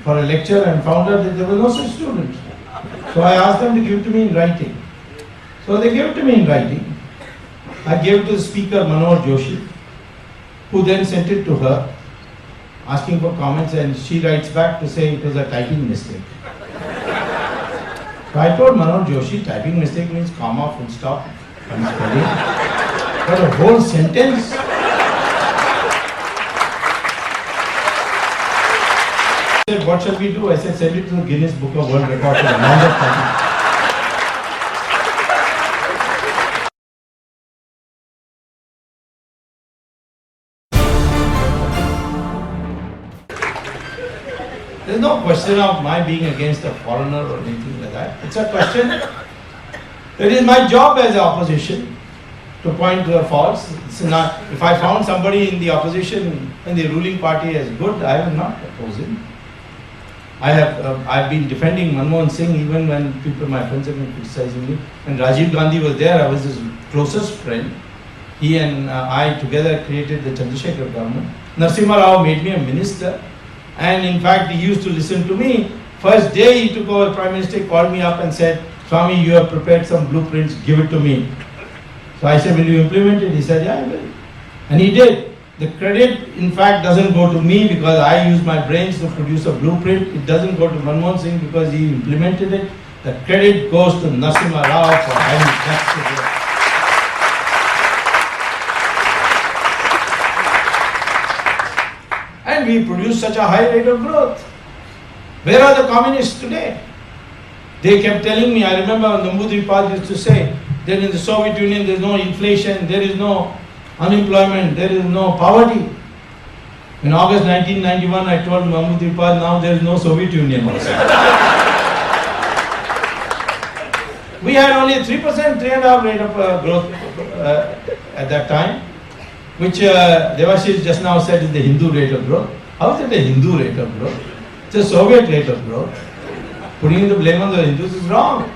Speaker 1: for a lecture and found out that there were no such students. So I asked them to give it to me in writing. So they gave it to me in writing. I gave it to the speaker, Manohar Joshi, who then sent it to her, asking for comments, and she writes back to say it was a typing mistake. So I told Manohar Joshi, typing mistake means comma, full stop, and spelling. But a whole sentence. He said, what shall we do? I said, send it to the Guinness Book of World Records for the amount of time. There's no question of my being against a foreigner or anything like that. It's a question. It is my job as opposition to point to their faults. It's not, if I found somebody in the opposition in the ruling party as good, I will not oppose him. I've been defending Manmohan Singh even when my friends have been criticizing me. When Rajiv Gandhi was there, I was his closest friend. He and I together created the Chandrasekhar government. Narasimha Rao made me a minister. And in fact, he used to listen to me. First day he took over Prime Minister, he called me up and said, Swami, you have prepared some blueprints, give it to me. So I said, will you implement it? He said, yeah, I will. And he did. The credit, in fact, doesn't go to me because I used my brains to produce a blueprint. It doesn't go to Manmohan Singh because he implemented it. The credit goes to Narasimha Rao for having captured it. And we produce such a high rate of growth. Where are the communists today? They kept telling me, I remember Namboodiripad used to say, that in the Soviet Union there is no inflation, there is no unemployment, there is no poverty. In August 1991, I told Namboodiripad, now there is no Soviet Union also. We had only 3%, 3.5% rate of growth at that time, which Devashish just now said is the Hindu rate of growth. How is it a Hindu rate of growth? It's a Soviet rate of growth. Putting the blame on the Hindus is wrong.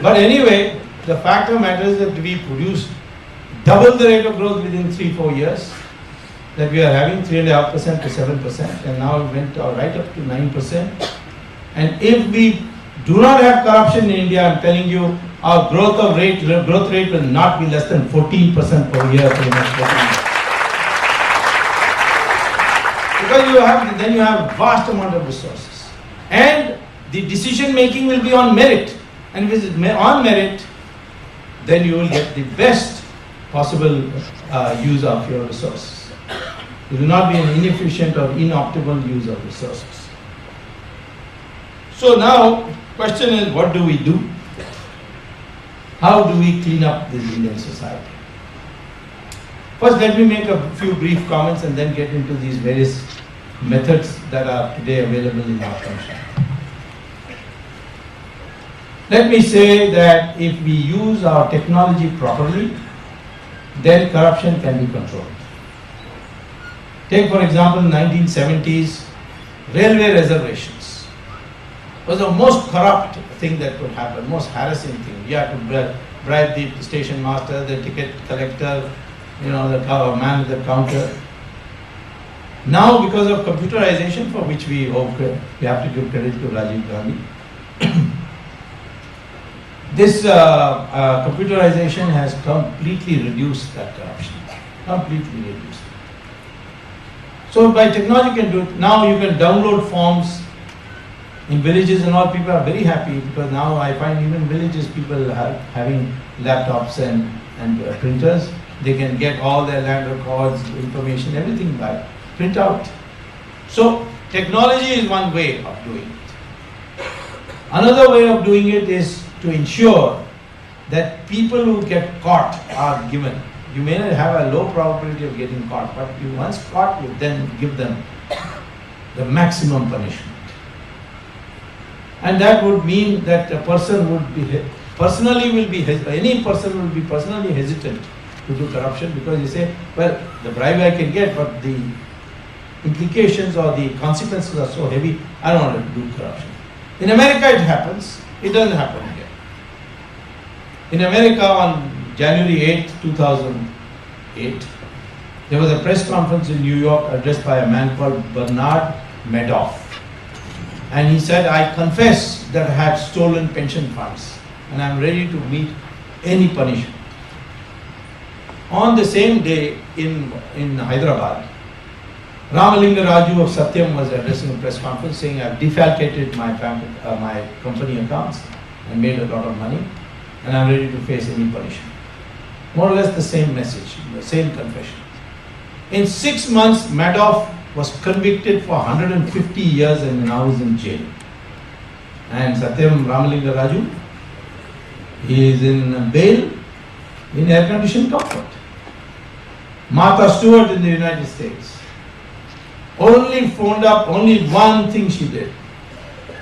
Speaker 1: But anyway, the fact of the matter is that we produced double the rate of growth within 3-4 years. That we are having 3.5% to 7%, and now it went right up to 9%. And if we do not have corruption in India, I'm telling you, our growth rate will not be less than 14% per year for the next 14 years. Because then you have vast amount of resources. And the decision making will be on merit, and if it is on merit, then you will get the best possible use of your resources. It will not be an inefficient or inoptimal use of resources. So now, question is, what do we do? How do we clean up this Indian society? First, let me make a few brief comments and then get into these various methods that are today available in our country. Let me say that if we use our technology properly, then corruption can be controlled. Take for example 1970s, railway reservations was the most corrupt thing that could happen, most harassing thing. You had to bribe the station master, the ticket collector, the man at the counter. Now, because of computerization, for which we have to give credit to Rajiv Gandhi, this computerization has completely reduced that corruption. Completely reduced. So by technology can do it. Now you can download forms in villages and all. People are very happy because now I find even villages people are having laptops and printers. They can get all their land records, information, everything by printout. So technology is one way of doing it. Another way of doing it is to ensure that people who get caught are given. You may not have a low probability of getting caught, but you once caught, you then give them the maximum punishment. And that would mean that a person would be any person will be personally hesitant to do corruption, because you say, well, the bribe I can get, but the implications or the consequences are so heavy, I don't want to do corruption. In America it happens, it doesn't happen here. In America on January 8, 2008, there was a press conference in New York addressed by a man called Bernard Madoff. And he said, I confess that I have stolen pension funds and I am ready to meet any punishment. On the same day in Hyderabad, Ramalinga Raju of Satyam was addressing a press conference saying, I have defalcated my company accounts and made a lot of money and I am ready to face any punishment. More or less the same message, the same confession. In 6 months, Madoff was convicted for 150 years and now is in jail. And Satyam Ramalinga Raju, he is in bail in air-conditioned comfort. Martha Stewart in the United States only phoned up, only one thing she did.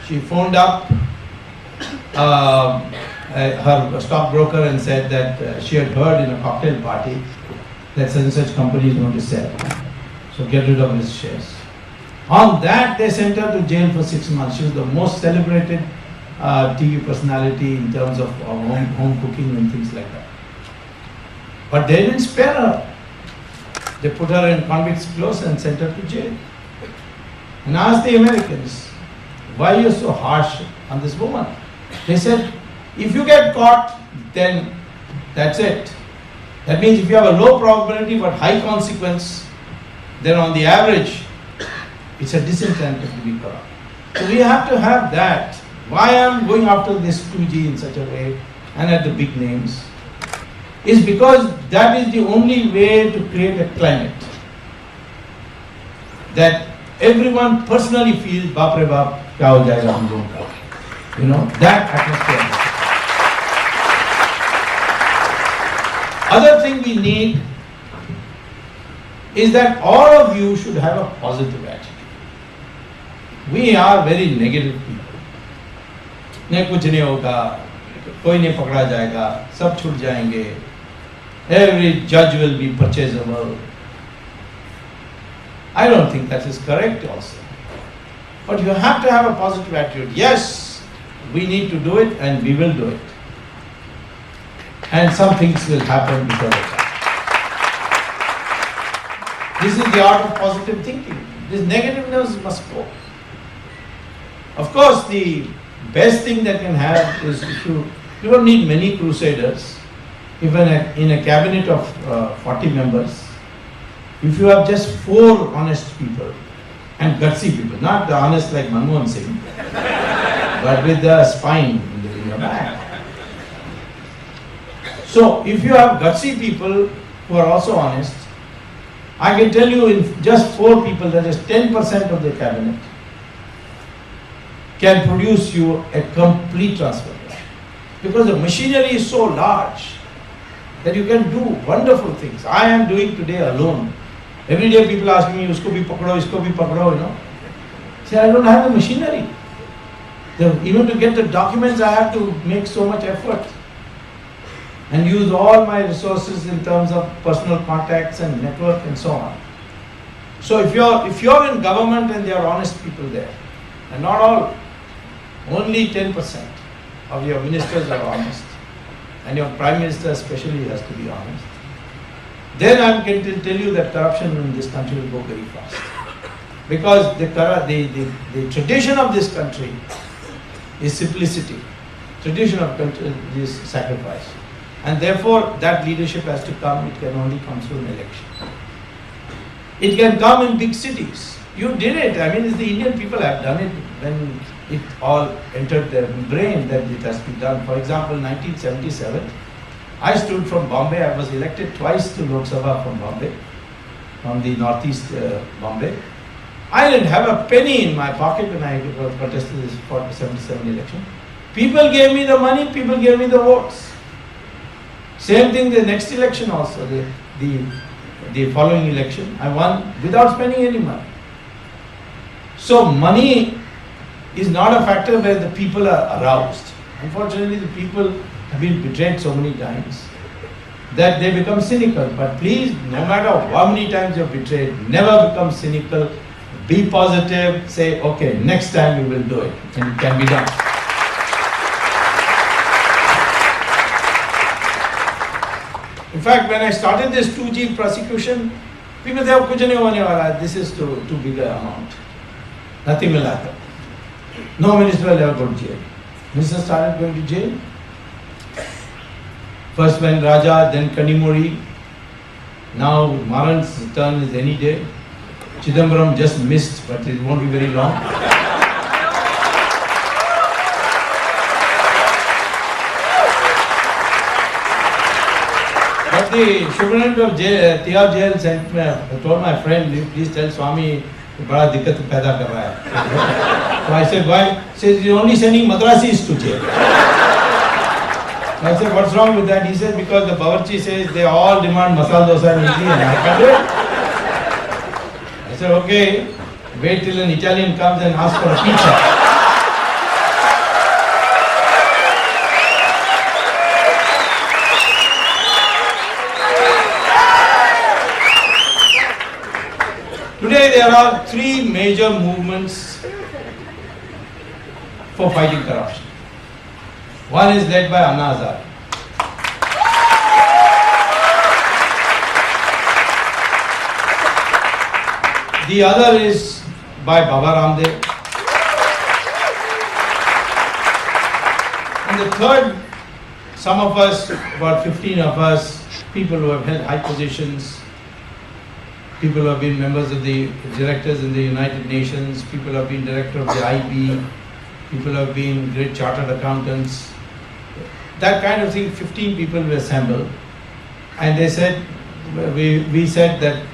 Speaker 1: She phoned up her stockbroker and said that she had heard in a cocktail party that such and such company is going to sell. So get rid of his shares. On that, they sent her to jail for 6 months. She was the most celebrated TV personality in terms of home cooking and things like that. But they didn't spare her. They put her in convict's clothes and sent her to jail. And asked the Americans, why are you so harsh on this woman? They said, if you get caught, then that's it. That means if you have a low probability but high consequence, then on the average, it's a disincentive to be corrupt. So we have to have that. Why I'm going after this 2G in such a way and at the big names is because that is the only way to create a climate that everyone personally feels, baap re baap, kya ho jayega hum logon ka. That atmosphere. Other thing we need is that all of you should have a positive attitude. We are very negative people. नहीं कुछ नहीं होगा, कोई नहीं पकड़ा जाएगा, सब छूट जाएंगे. Every judge will be purchasable. I don't think that is correct also. But you have to have a positive attitude. Yes, we need to do it and we will do it. And some things will happen because of that. This is the art of positive thinking. This negativeness must go. Of course, the best thing that can have is if you don't need many crusaders. Even in a cabinet of 40 members, if you have just 4 honest people and gutsy people, not the honest like Manmohan Singh, but with the spine in the back. So, if you have gutsy people who are also honest, I can tell you in just 4 people, that is 10% of the cabinet, can produce you a complete transformation. Because the machinery is so large that you can do wonderful things. I am doing today alone. Every day people ask me, usko bhi pakdo, you know. Say, I don't have the machinery. Even to get the documents, I have to make so much effort and use all my resources in terms of personal contacts and network and so on. So if you're in government and there are honest people there, and not all, only 10% of your ministers are honest, and your prime minister especially has to be honest, then I can tell you that corruption in this country will go very fast. Because the tradition of this country is simplicity. Tradition of country is sacrifice. And therefore that leadership has to come. It can only come through an election. It can come in big cities. You did it. I mean, the Indian people have done it when it all entered their brain that it has to be done. For example, 1977, I stood from Bombay. I was elected twice to Lok Sabha from Bombay, from the northeast Bombay. I didn't have a penny in my pocket when I protested this 77 election. People gave me the money, people gave me the votes. Same thing the next election also, the following election, I won without spending any money. So money is not a factor where the people are aroused. Unfortunately, the people have been betrayed so many times that they become cynical. But please, no matter how many times you're betrayed, never become cynical. Be positive, say, okay, next time we will do it, and it can be done. In fact, when I started this 2G prosecution, people said, kuch nahi hone wala, this is too big an amount. Nothing will happen. No minister will ever go to jail. Minister started going to jail. First went Raja, then Kanimuri. Now Maran's turn is any day. Chidambaram just missed, but it won't be very long. But the superintendent of Tihar jail sent me, told my friend, please tell Swami, bada dikkat paida kar raha hai. So I said, why? He says, you're only sending Madrasis to jail. I said, what's wrong with that? He said, because the Bawarchi says they all demand masala dosa and idli and I can't do it. I said, okay, wait till an Italian comes and asks for a pizza. Today there are 3 major movements for fighting corruption. One is led by Anna Hazare. The other is by Baba Ramdev. And the third, some of us, about 15 of us, people who have held high positions, people who have been members of the directors in the United Nations, people who have been director of the IB, people who have been great chartered accountants, that kind of thing. 15 people were assembled, and they said, we said that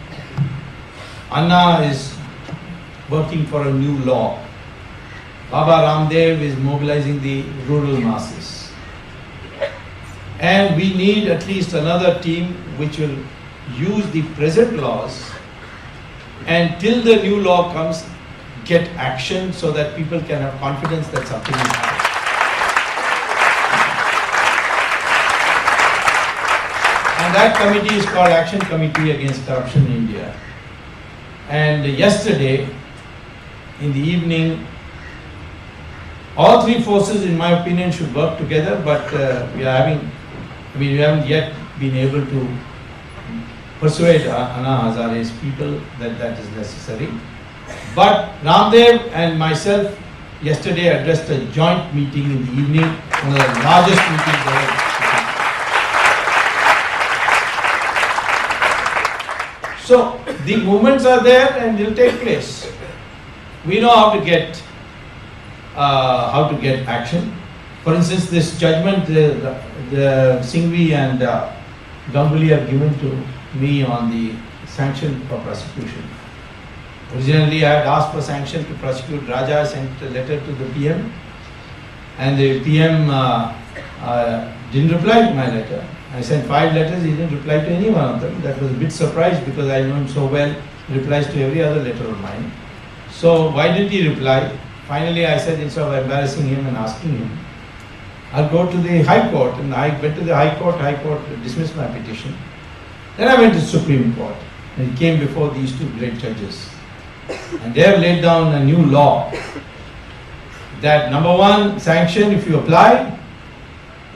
Speaker 1: Anna is working for a new law. Baba Ramdev is mobilizing the rural masses. And we need at least another team which will use the present laws and till the new law comes, get action so that people can have confidence that something is happening. And that committee is called Action Committee Against Corruption in India. And yesterday, in the evening, all 3 forces, in my opinion, should work together, but we haven't yet been able to persuade Anna Hazare's people that is necessary. But Ramdev and myself yesterday addressed a joint meeting in the evening, one of the largest meetings ever. So the movements are there and will take place. We know how to get how to get action. For instance, this judgment the Singhvi and Ganguly have given to me on the sanction for prosecution. Originally, I had asked for sanction to prosecute Raja. I sent a letter to the PM, and the PM didn't reply to my letter. I sent 5 letters, he didn't reply to any one of them. That was a bit surprised because I know him so well. He replies to every other letter of mine. So why didn't he reply? Finally, I said, instead of embarrassing him and asking him, I'll go to the High Court. And I went to the High Court dismissed my petition. Then I went to the Supreme Court, and it came before these 2 great judges. And they have laid down a new law that number 1, sanction if you apply,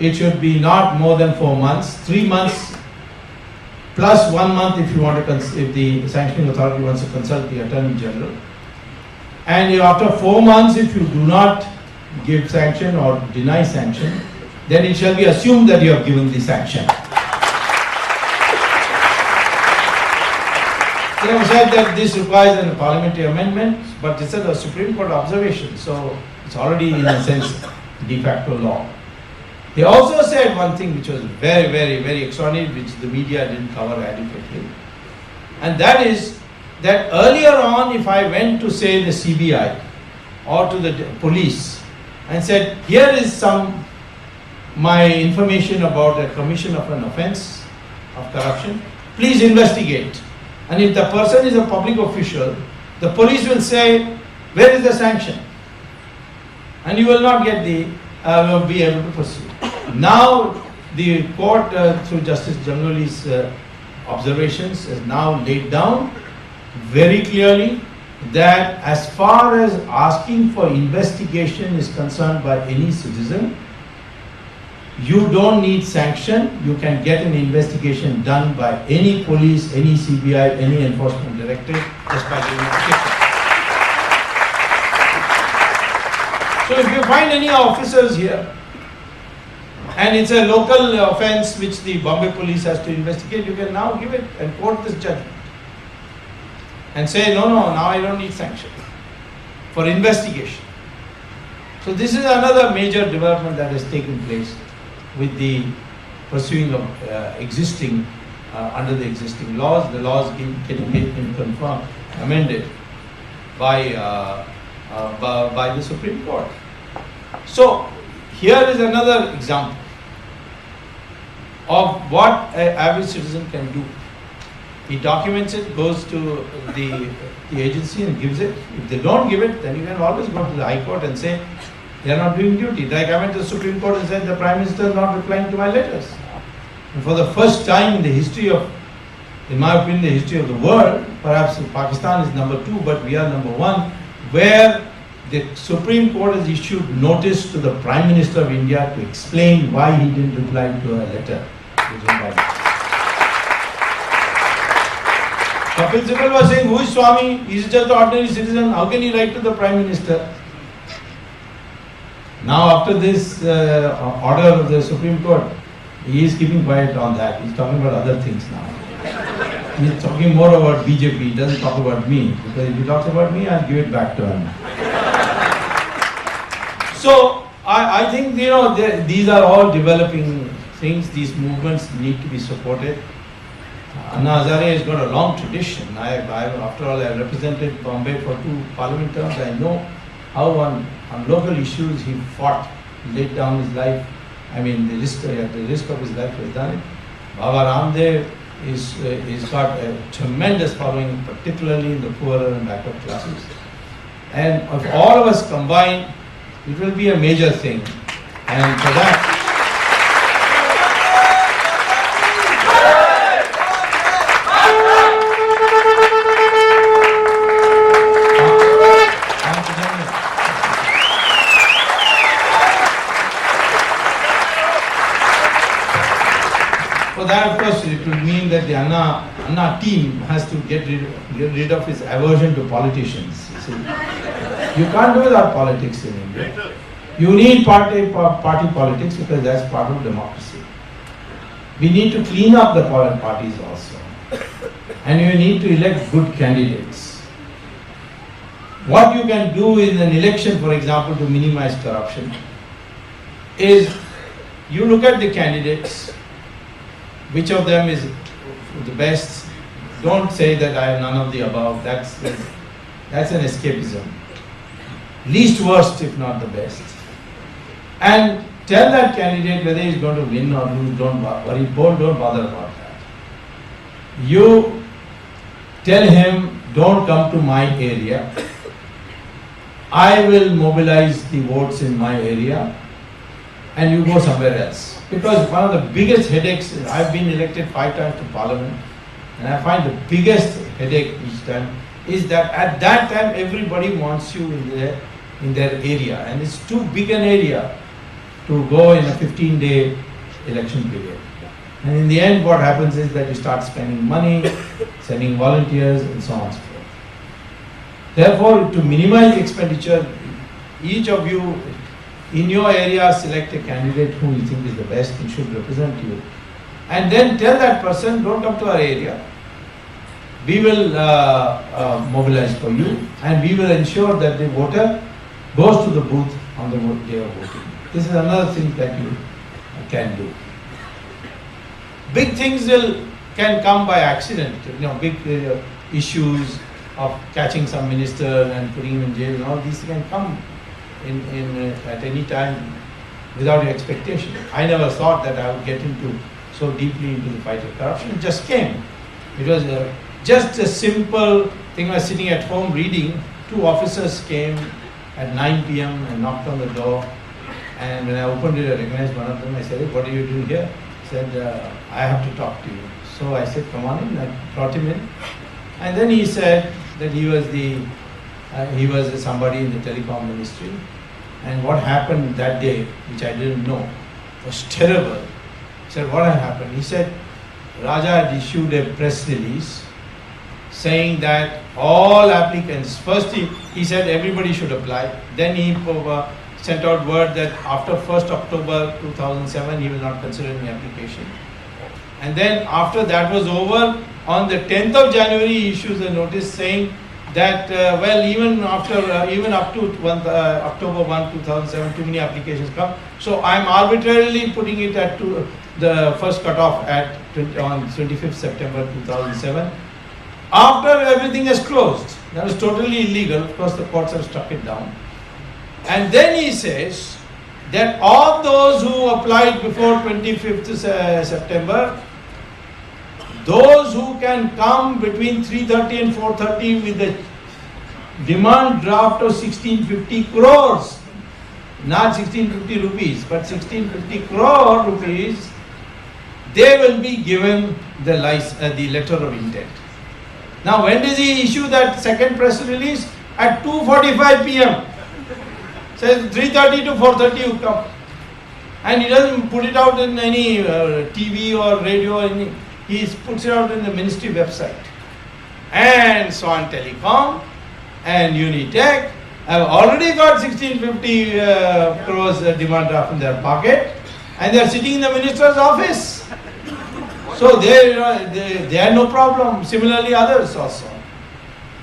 Speaker 1: it should be not more than 4 months, 3 months plus 1 month if you want to if the sanctioning authority wants to consult the Attorney General. And after 4 months, if you do not give sanction or deny sanction, then it shall be assumed that you have given the sanction. They have said that this requires a parliamentary amendment, but this is a Supreme Court observation, so it's already in a sense de facto law. They also said one thing which was very, very, very extraordinary, which the media didn't cover adequately, and that is that earlier on, if I went to say the CBI or to the police and said, here is my information about the commission of an offense of corruption, please investigate. And if the person is a public official, the police will say, where is the sanction? And you will not get will be able to pursue. Now the court, through Justice Ganguly's observations, has now laid down very clearly that as far as asking for investigation is concerned by any citizen, you don't need sanction. You can get an investigation done by any police, any CBI, any enforcement directorate just by giving a ticket. So if you find any officers here and it's a local offense which the Bombay police has to investigate, you can now give it and quote this judgment and say, no, now I don't need sanction for investigation. So this is another major development that has taken place with the pursuing of existing, under the existing laws, the laws getting confirmed, amended by the Supreme Court. So here is another example of what an average citizen can do. He documents it, goes to the agency and gives it. If they don't give it, then you can always go to the High Court and say, they are not doing duty. Like I went to the Supreme Court and said, the Prime Minister is not replying to my letters. And for the first time in the history of, in my opinion, the history of the world, perhaps Pakistan is number 2, but we are number 1, where the Supreme Court has issued notice to the Prime Minister of India to explain why he didn't reply to a letter. Kapil Sibal was saying, who is Swami? He is just an ordinary citizen. How can he write to the Prime Minister? Now after this order of the Supreme Court, he is keeping quiet on that. He is talking about other things now. He is talking more about BJP. He doesn't talk about me. Because if he talks about me, I'll give it back to him. So I think, these are all developing things. These movements need to be supported. Anna Hazare has got a long tradition. After all, I represented Bombay for 2 parliament terms. I know how on local issues he fought, laid down his life. I mean, at the risk of his life, he has done it. Baba Ramdev is got a tremendous following, particularly in the poorer and backward classes. And if all of us combine, it will be a major thing. And for that, of course, it will mean that the Anna team has to get rid of his aversion to politicians. You can't do without politics in India. You need party politics because that's part of democracy. We need to clean up the foreign parties also. And you need to elect good candidates. What you can do in an election, for example, to minimize corruption, is you look at the candidates, which of them is the best. Don't say that I have none of the above. That's an escapism. Least worst, if not the best. And tell that candidate whether he's going to win or lose. Don't worry. Don't bother about that. You tell him, don't come to my area. I will mobilize the votes in my area, and you go somewhere else. Because one of the biggest headaches, I've been elected 5 times to Parliament, and I find the biggest headache each time is that at that time everybody wants you in their area, and it's too big an area to go in a 15-day election period. And in the end, what happens is that you start spending money, sending volunteers, and so on and so forth. Therefore, to minimize expenditure, each of you in your area select a candidate who you think is the best and should represent you. And then tell that person, don't come to our area. We will mobilize for you, and we will ensure that the voter goes to the booth on the day of voting. This is another thing that you can do. Big things can come by accident. Big issues of catching some minister and putting him in jail, and all these can come at any time without your expectation. I never thought that I would get so deeply into the fight of corruption. It just came. It was just a simple thing. I was sitting at home reading. 2 officers came at 9 p.m. and knocked on the door. And when I opened it, I recognized one of them. I said, "Hey, what are you doing here?" He said, "I have to talk to you." So I said, "Come on in." I brought him in. And then he said that he was somebody in the telecom ministry. And what happened that day, which I didn't know, was terrible. He said, "What had happened?" He said, Raja had issued a press release saying that all applicants, first he said everybody should apply. Then he sent out word that after 1st October 2007, he will not consider any application. And then after that was over, on the 10th of January, he issues a notice saying that, even up to October 1, 2007, too many applications come. So I'm arbitrarily putting it at the first cutoff on 25th September 2007. After everything is closed. That was totally illegal. Of course, the courts have struck it down. And then he says that of those who applied before 25th September, those who can come between 3:30 and 4:30 with the demand draft of 1650 crores, not 1650 rupees, but 1650 crore rupees, they will be given the letter of intent. Now, when does he issue that second press release? At 2:45 p.m. Says 3:30 to 4:30 you come. And he doesn't put it out in any TV or radio, he puts it out in the ministry website. And Swan Telecom and Unitech have already got 1650 crores demand draft in their pocket, and they are sitting in the minister's office. So they had no problem. Similarly, others also.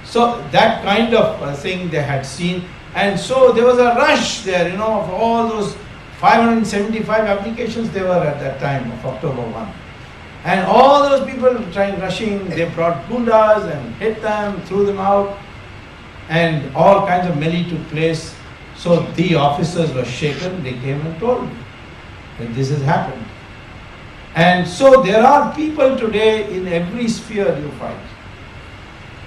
Speaker 1: So that kind of thing they had seen, and so there was a rush there, of all those 575 applications there were at that time of October 1. And all those people rushing, they brought gundas and hit them, threw them out, and all kinds of melee took place. So the officers were shaken, they came and told me that this has happened. And so there are people today in every sphere you find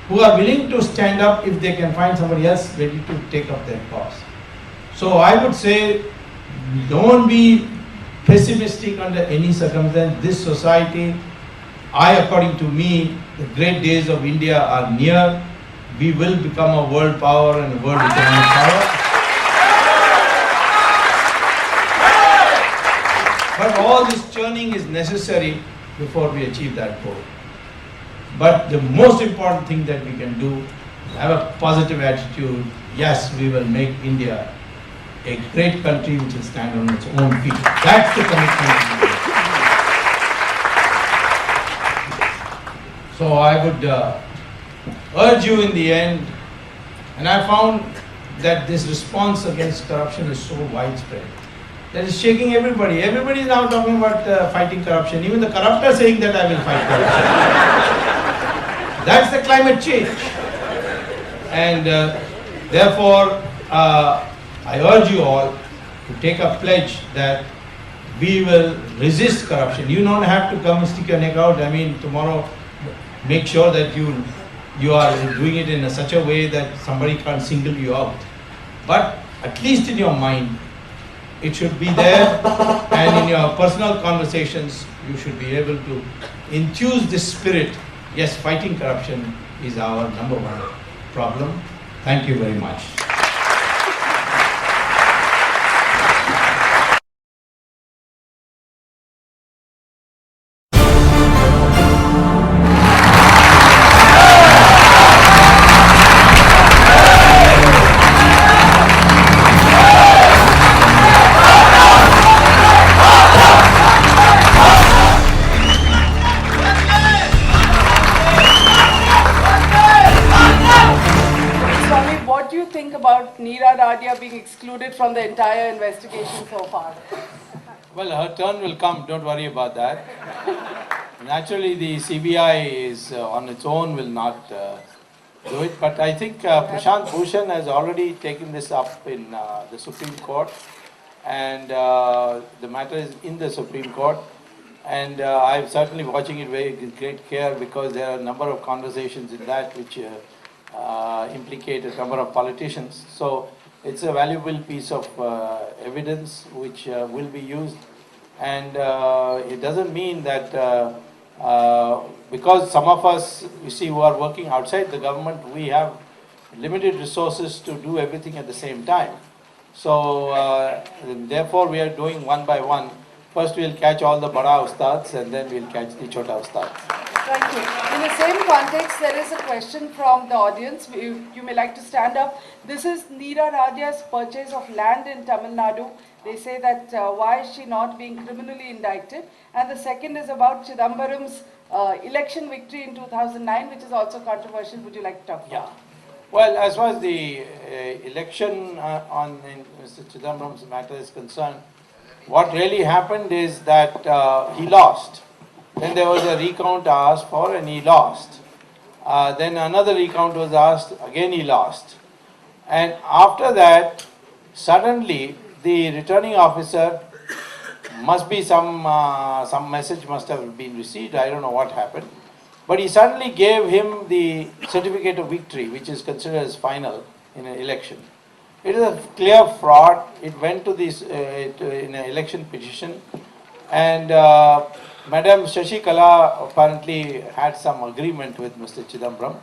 Speaker 1: who are willing to stand up if they can find somebody else ready to take up their cause. So I would say, don't be pessimistic under any circumstance. This society, according to me, the great days of India are near. We will become a world power and a world economic power. But all this churning is necessary before we achieve that goal. But the most important thing that we can do is have a positive attitude. Yes, we will make India a great country which will stand on its own feet. That's the commitment. So I would urge you in the end And I found that this response against corruption is so widespread that it's shaking everybody. Everybody is now talking about fighting corruption. Even the corrupt are saying that I will fight corruption. That's the climate change. And therefore, I urge you all to take a pledge that we will resist corruption. You don't have to come and stick your neck out. I mean, tomorrow, make sure that you are doing it in such a way that somebody can't single you out. But at least in your mind, it should be there, and in your personal conversations, you should be able to infuse this spirit. Yes, fighting corruption is our number one problem. Thank you very much.
Speaker 3: Swami, what do you think about Neera Radia being excluded from the entire investigation so far?
Speaker 1: Well, her turn will come, don't worry about that. Naturally, the CBI is on its own will not do it, but I think Prashant Bhushan has already taken this up in the Supreme Court, and the matter is in the Supreme Court, and I'm certainly watching it with great care because there are a number of conversations in that which implicate a number of politicians. So it's a valuable piece of evidence which will be used, and it doesn't mean that because some of us, you see, who are working outside the government, we have limited resources to do everything at the same time. So therefore we are doing one by one. First we'll catch all the bada ustads and then we'll catch the chota ustads.
Speaker 3: Thank you. In the same context, there is a question from the audience. You may like to stand up. This is Neera Radia's purchase of land in Tamil Nadu. They say that why is she not being criminally indicted? And the second is about Chidambaram's election victory in 2009, which is also controversial. Would you like to talk about?
Speaker 1: Well, as far as the election on Mr. Chidambaram's matter is concerned, what really happened is that he lost. Then there was a recount asked for and he lost. Then another recount was asked, again he lost. And after that, suddenly the returning officer must be some message must have been received, I don't know what happened. But he suddenly gave him the certificate of victory, which is considered as final in an election. It is a clear fraud. It went to this in an election petition, and Madam Shashi Kala apparently had some agreement with Mr. Chidambaram,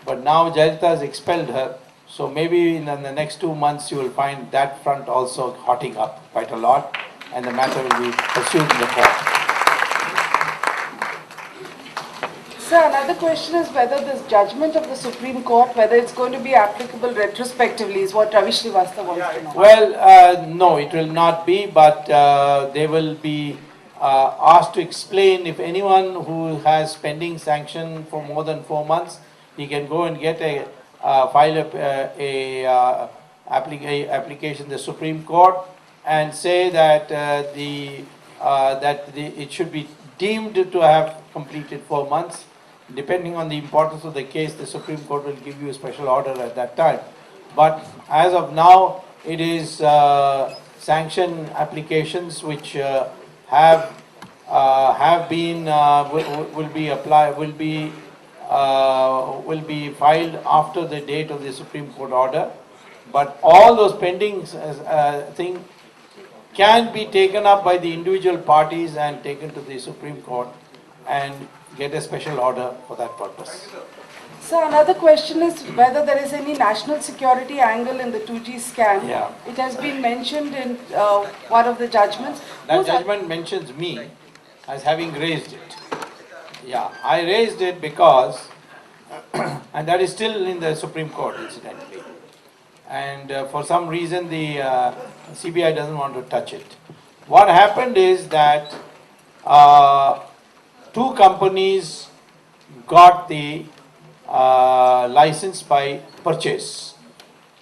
Speaker 1: but now Jayalalitha has expelled her. So maybe in the next 2 months you will find that front also hotting up quite a lot, and the matter will be pursued in the court.
Speaker 3: Sir, another question is whether this judgment of the Supreme Court, whether it's going to be applicable retrospectively, is what Ravi Srivastava wants to know.
Speaker 1: Well, no, it will not be, but they will be asked to explain if anyone who has pending sanction for more than 4 months, he can go and get a file application in the Supreme Court and say that it should be deemed to have completed 4 months. Depending on the importance of the case, the Supreme Court will give you a special order at that time. But as of now, it is sanction applications which have been will be filed after the date of the Supreme Court order. But all those pending things can be taken up by the individual parties and taken to the Supreme Court and get a special order for that purpose.
Speaker 3: So another question is whether there is any national security angle in the 2G scam.
Speaker 1: Yeah.
Speaker 3: It has been mentioned in one of the judgments.
Speaker 1: That judgment mentions me as having raised it. Yeah, I raised it because, and that is still in the Supreme Court incidentally. And for some reason the CBI doesn't want to touch it. What happened is that 2 companies got the license by purchase.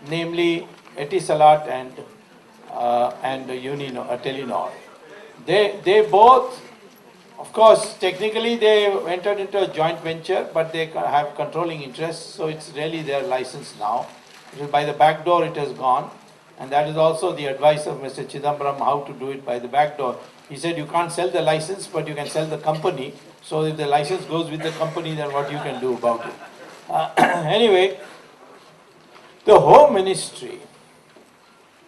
Speaker 1: namely Etisalat and Telenor. They both, of course, technically they entered into a joint venture, but they have controlling interests, so it's really their license now. By the back door it has gone, and that is also the advice of Mr. Chidambaram, how to do it by the back door. He said you can't sell the license, but you can sell the company. So if the license goes with the company, then what you can do about it? Anyway, the Home Ministry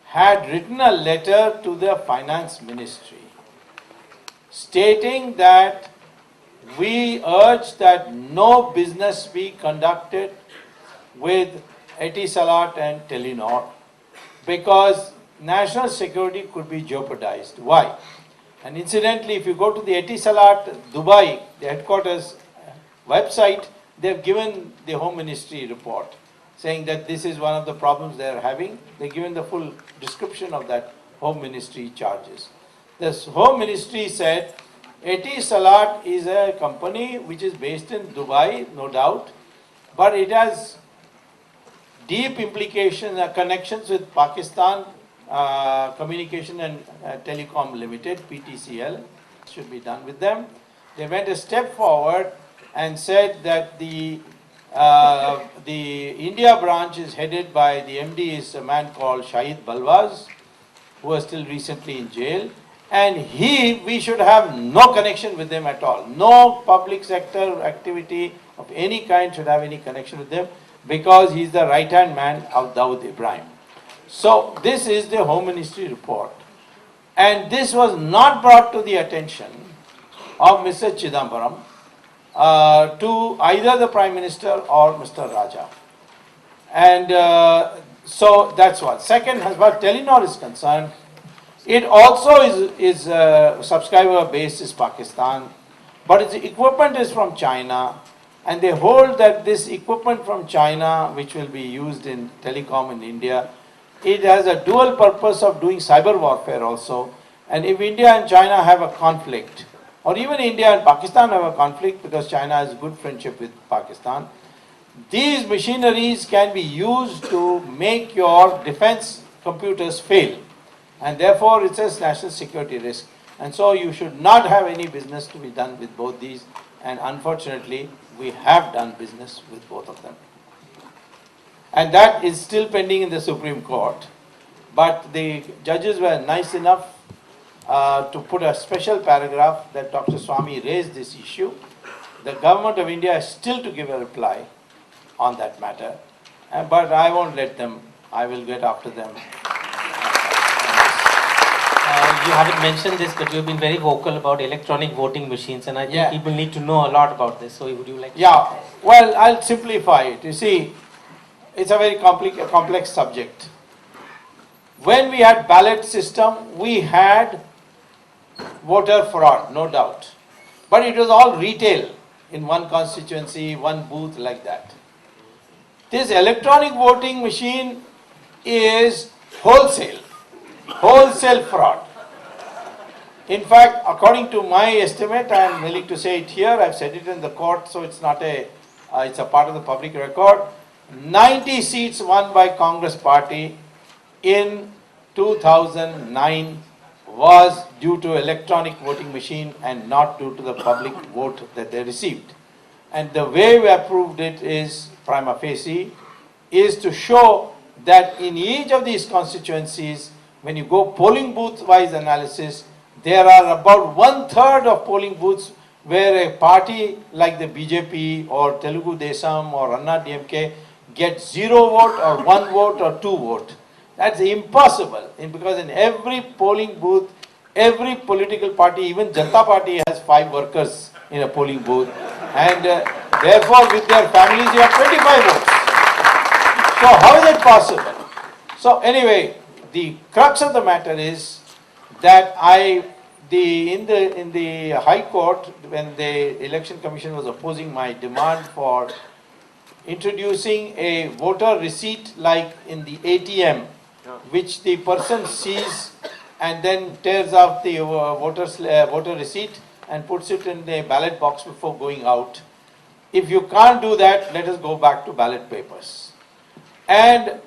Speaker 1: had written a letter to the Finance Ministry stating that we urge that no business be conducted with Etisalat and Telenor because national security could be jeopardized. Why? And incidentally, if you go to the Etisalat Dubai, the headquarters website, they have given the Home Ministry report saying that this is one of the problems they are having. They have given the full description of that Home Ministry charges. The Home Ministry said Etisalat is a company which is based in Dubai, no doubt, but it has deep implications, connections with Pakistan Communication and Telecom Limited, PTCL, should be done with them. They went a step forward and said that the India branch is headed by the MD is a man called Shahid Balwaz, who was still recently in jail, and we should have no connection with them at all. No public sector activity of any kind should have any connection with them because he is the right-hand man of Dawood Ibrahim. So this is the Home Ministry report. And this was not brought to the attention of Mr. Chidambaram to either the Prime Minister or Mr. Raja. And so that's what. Second, as far as Telenor is concerned, it also is subscriber base is Pakistan, but its equipment is from China, and they hold that this equipment from China, which will be used in telecom in India, it has a dual purpose of doing cyber warfare also. And if India and China have a conflict, or even India and Pakistan have a conflict because China has good friendship with Pakistan, these machineries can be used to make your defense computers fail. And therefore it's a national security risk. And so you should not have any business to be done with both these. And unfortunately, we have done business with both of them. And that is still pending in the Supreme Court. But the judges were nice enough to put a special paragraph that Dr. Swamy raised this issue. The government of India is still to give a reply on that matter. But I won't let them. I will get after them.
Speaker 4: You haven't mentioned this, but you've been very vocal about electronic voting machines, and I think people need to know a lot about this. So would you like to?
Speaker 1: Yeah, well, I'll simplify it. You see, it's a very complex subject. When we had ballot system, we had voter fraud, no doubt. But it was all retail in one constituency, one booth like that. This electronic voting machine is wholesale fraud. In fact, according to my estimate, I am willing to say it here, I've said it in the court, so it's not it's a part of the public record. 90 seats won by Congress party in 2009 was due to electronic voting machine and not due to the public vote that they received. And the way we have proved it is prima facie, is to show that in each of these constituencies, when you go polling booth wise analysis, there are about 1/3 of polling booths where a party like the BJP or Telugu Desam or Anna DMK gets 0 vote or 1 vote or 2 vote. That's impossible because in every polling booth, every political party, even Janata Party has 5 workers in a polling booth, and therefore with their families you have 25 votes. So how is it possible? So anyway, the crux of the matter is that in the High Court, when the Election Commission was opposing my demand for introducing a voter receipt like in the ATM, which the person sees and then tears out the voter receipt and puts it in the ballot box before going out. If you can't do that, let us go back to ballot papers. And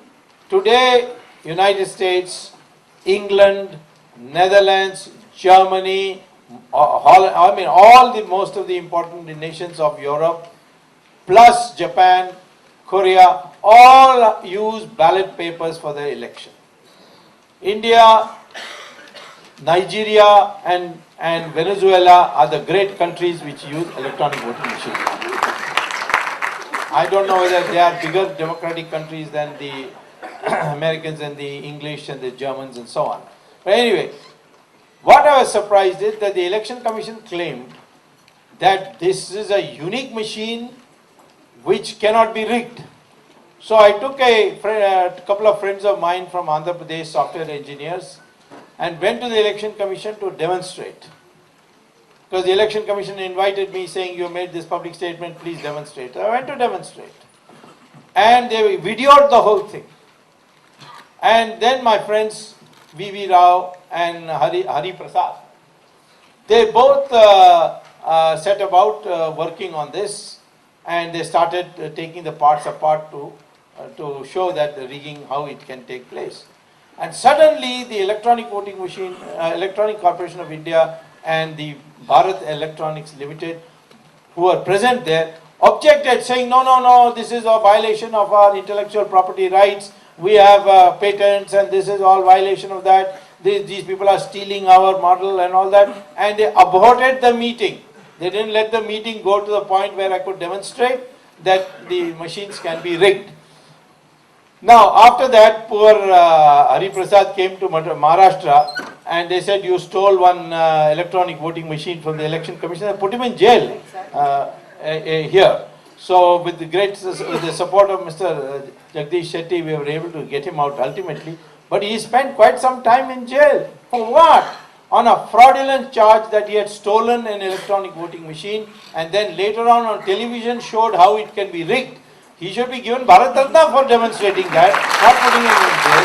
Speaker 5: Today, United States, England, Netherlands, Germany, most of the important nations of Europe, plus Japan, Korea, all use ballot papers for their election. India, Nigeria and Venezuela are the great countries which use electronic voting machines. I don't know whether they are bigger democratic countries than the Americans and the English and the Germans and so on. But anyway, what I was surprised is that the Election Commission claimed that this is a unique machine which cannot be rigged. So I took a couple of friends of mine from Andhra Pradesh, software engineers, and went to the Election Commission to demonstrate. Because the Election Commission invited me saying, you made this public statement, please demonstrate. I went to demonstrate. And they videoed the whole thing. And then my friends, V.V. Rao and Hari Prasad, they both set about working on this, and they started taking the parts apart to show that the rigging, how it can take place. And suddenly the Electronic Voting Machine, Electronic Corporation of India and the Bharat Electronics Limited, who were present there, objected, saying, no, this is a violation of our intellectual property rights. We have patents and this is all violation of that. These people are stealing our model and all that. And they aborted the meeting. They didn't let the meeting go to the point where I could demonstrate that the machines can be rigged. Now, after that, poor Hari Prasad came to Maharashtra and they said, you stole one electronic voting machine from the Election Commission and put him in jail here. So, with the support of Mr. Jagdish Shetty, we were able to get him out ultimately. But he spent quite some time in jail. For what? On a fraudulent charge that he had stolen an electronic voting machine and then later on television showed how it can be rigged. He should be given Bharat Ratna for demonstrating that, not putting him in jail.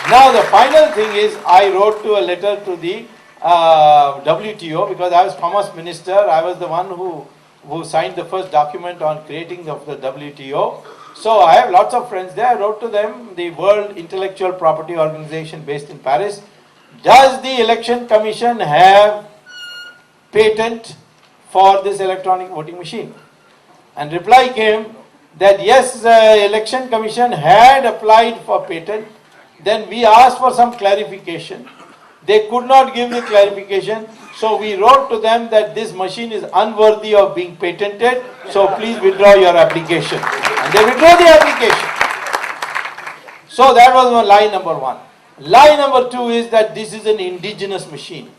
Speaker 5: Now the final thing is, I wrote a letter to the WTO because I was Commerce Minister. I was the one who signed the first document on creating of the WTO. So I have lots of friends there. I wrote to them, the World Intellectual Property Organization based in Paris. Does the Election Commission have patent for this electronic voting machine? And reply came that yes, the Election Commission had applied for patent. Then we asked for some clarification. They could not give the clarification. So we wrote to them that this machine is unworthy of being patented. So please withdraw your application. And they withdrew the application. So that was lie number one. Lie number two is that this is an indigenous machine.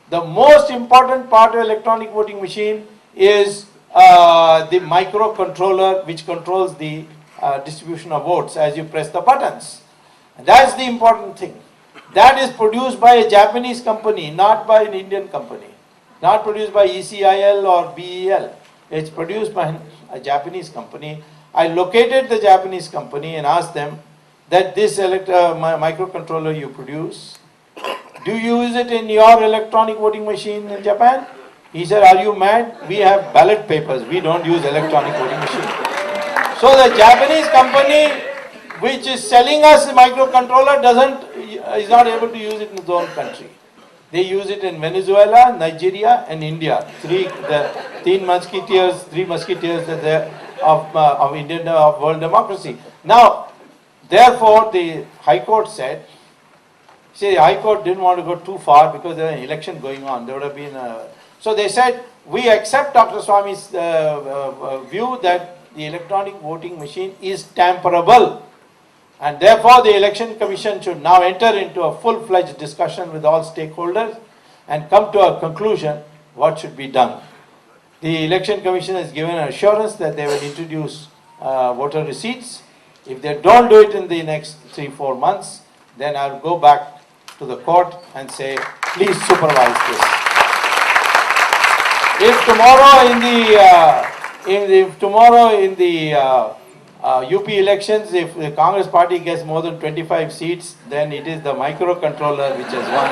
Speaker 5: The most important part of electronic voting machine is the microcontroller which controls the distribution of votes as you press the buttons. And that's the important thing. That is produced by a Japanese company, not by an Indian company. Not produced by ECIL or BEL. It's produced by a Japanese company. I located the Japanese company and asked them that this microcontroller you produce, do you use it in your electronic voting machine in Japan? He said, are you mad? We have ballot papers. We don't use electronic voting machine. So the Japanese company which is selling us the microcontroller is not able to use it in its own country. They use it in Venezuela, Nigeria and India. Three musketeers of Indian world democracy. Now, therefore, the High Court said, the High Court didn't want to go too far because there was an election going on. There would have been so they said, we accept Dr. Swami's view that the electronic voting machine is tamperable. And therefore, the Election Commission should now enter into a full-fledged discussion with all stakeholders and come to a conclusion what should be done. The Election Commission has given an assurance that they will introduce voter receipts. If they don't do it in the next 3-4 months, then I'll go back to the court and say, please supervise this. If tomorrow in the UP elections, if the Congress party gets more than 25 seats, then it is the microcontroller which has won.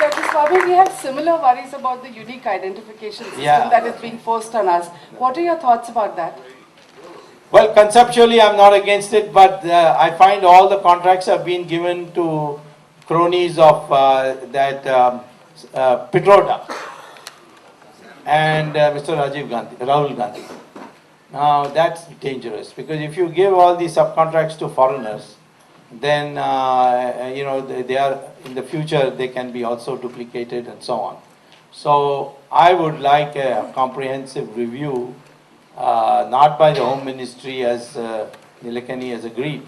Speaker 3: Dr. Swami, we have similar worries about the unique identification system that is being forced on us. What are your thoughts about that?
Speaker 5: Well, conceptually, I'm not against it, but I find all the contracts have been given to cronies of Petroda and Mr. Rajiv Gandhi, Rahul Gandhi. Now, that's dangerous, because if you give all these subcontracts to foreigners, then, they are, in the future, they can be also duplicated and so on. So, I would like a comprehensive review, not by the Home Ministry as Nilekani has agreed,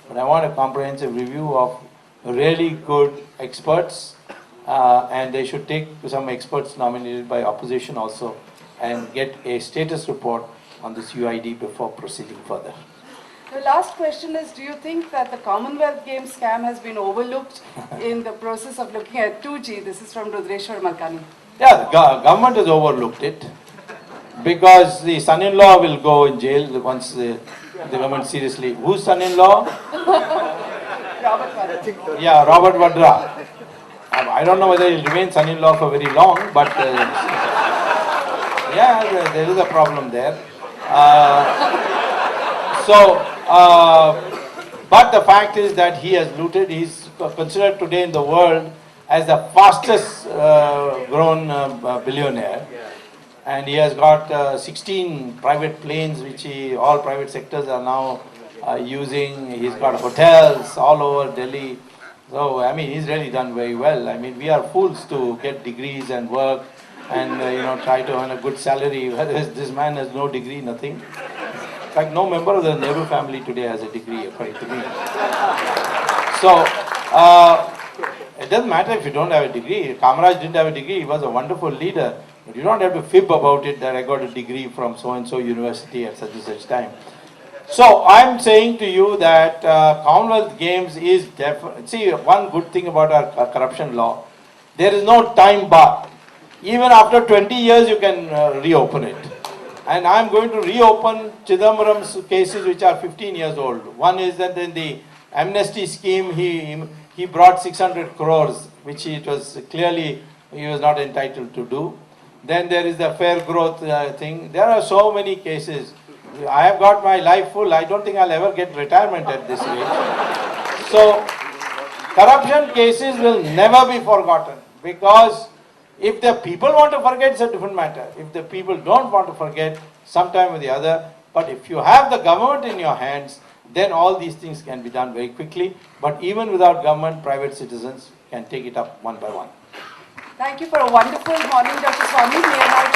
Speaker 5: but I want a comprehensive review of really good experts, and they should take some experts nominated by opposition also, and get a status report on this UID before proceeding further.
Speaker 3: The last question is, do you think that the Commonwealth Games scam has been overlooked in the process of looking at 2G? This is from Rudreshwar Malkani.
Speaker 5: Yeah, the government has overlooked it, because the son-in-law will go in jail once the government seriously. Whose son-in-law?
Speaker 3: Robert Vadra.
Speaker 5: Yeah, Robert Vadra. I don't know whether he'll remain son-in-law for very long, but yeah, there is a problem there. But the fact is that he has looted. He's considered today in the world as the fastest grown billionaire. And he has got 16 private planes, which all private sectors are now using. He's got hotels all over Delhi. So, I mean, he's really done very well. I mean, we are fools to get degrees and work and, try to earn a good salary. Whereas this man has no degree, nothing. In fact, no member of the Nehru family today has a degree, according to me. So, it doesn't matter if you don't have a degree. Kamaraj didn't have a degree. He was a wonderful leader. But you don't have to fib about it that I got a degree from so-and-so university at such and such time. So, I'm saying to you that Commonwealth Games is definitely... See, one good thing about our corruption law, there is no time bar. Even after 20 years, you can reopen it. And I'm going to reopen Chidambaram's cases which are 15 years old. One is that in the amnesty scheme, he brought 600 crores, which it was clearly he was not entitled to do. Then there is the fair growth thing. There are so many cases. I have got my life full. I don't think I'll ever get retirement at this age. So, corruption cases will never be forgotten, because if the people want to forget, it's a different matter. If the people don't want to forget, sometime or the other, but if you have the government in your hands, then all these things can be done very quickly. But even without government, private citizens can take it up one by one.
Speaker 3: Thank you for a wonderful morning, Dr. Swami. May I now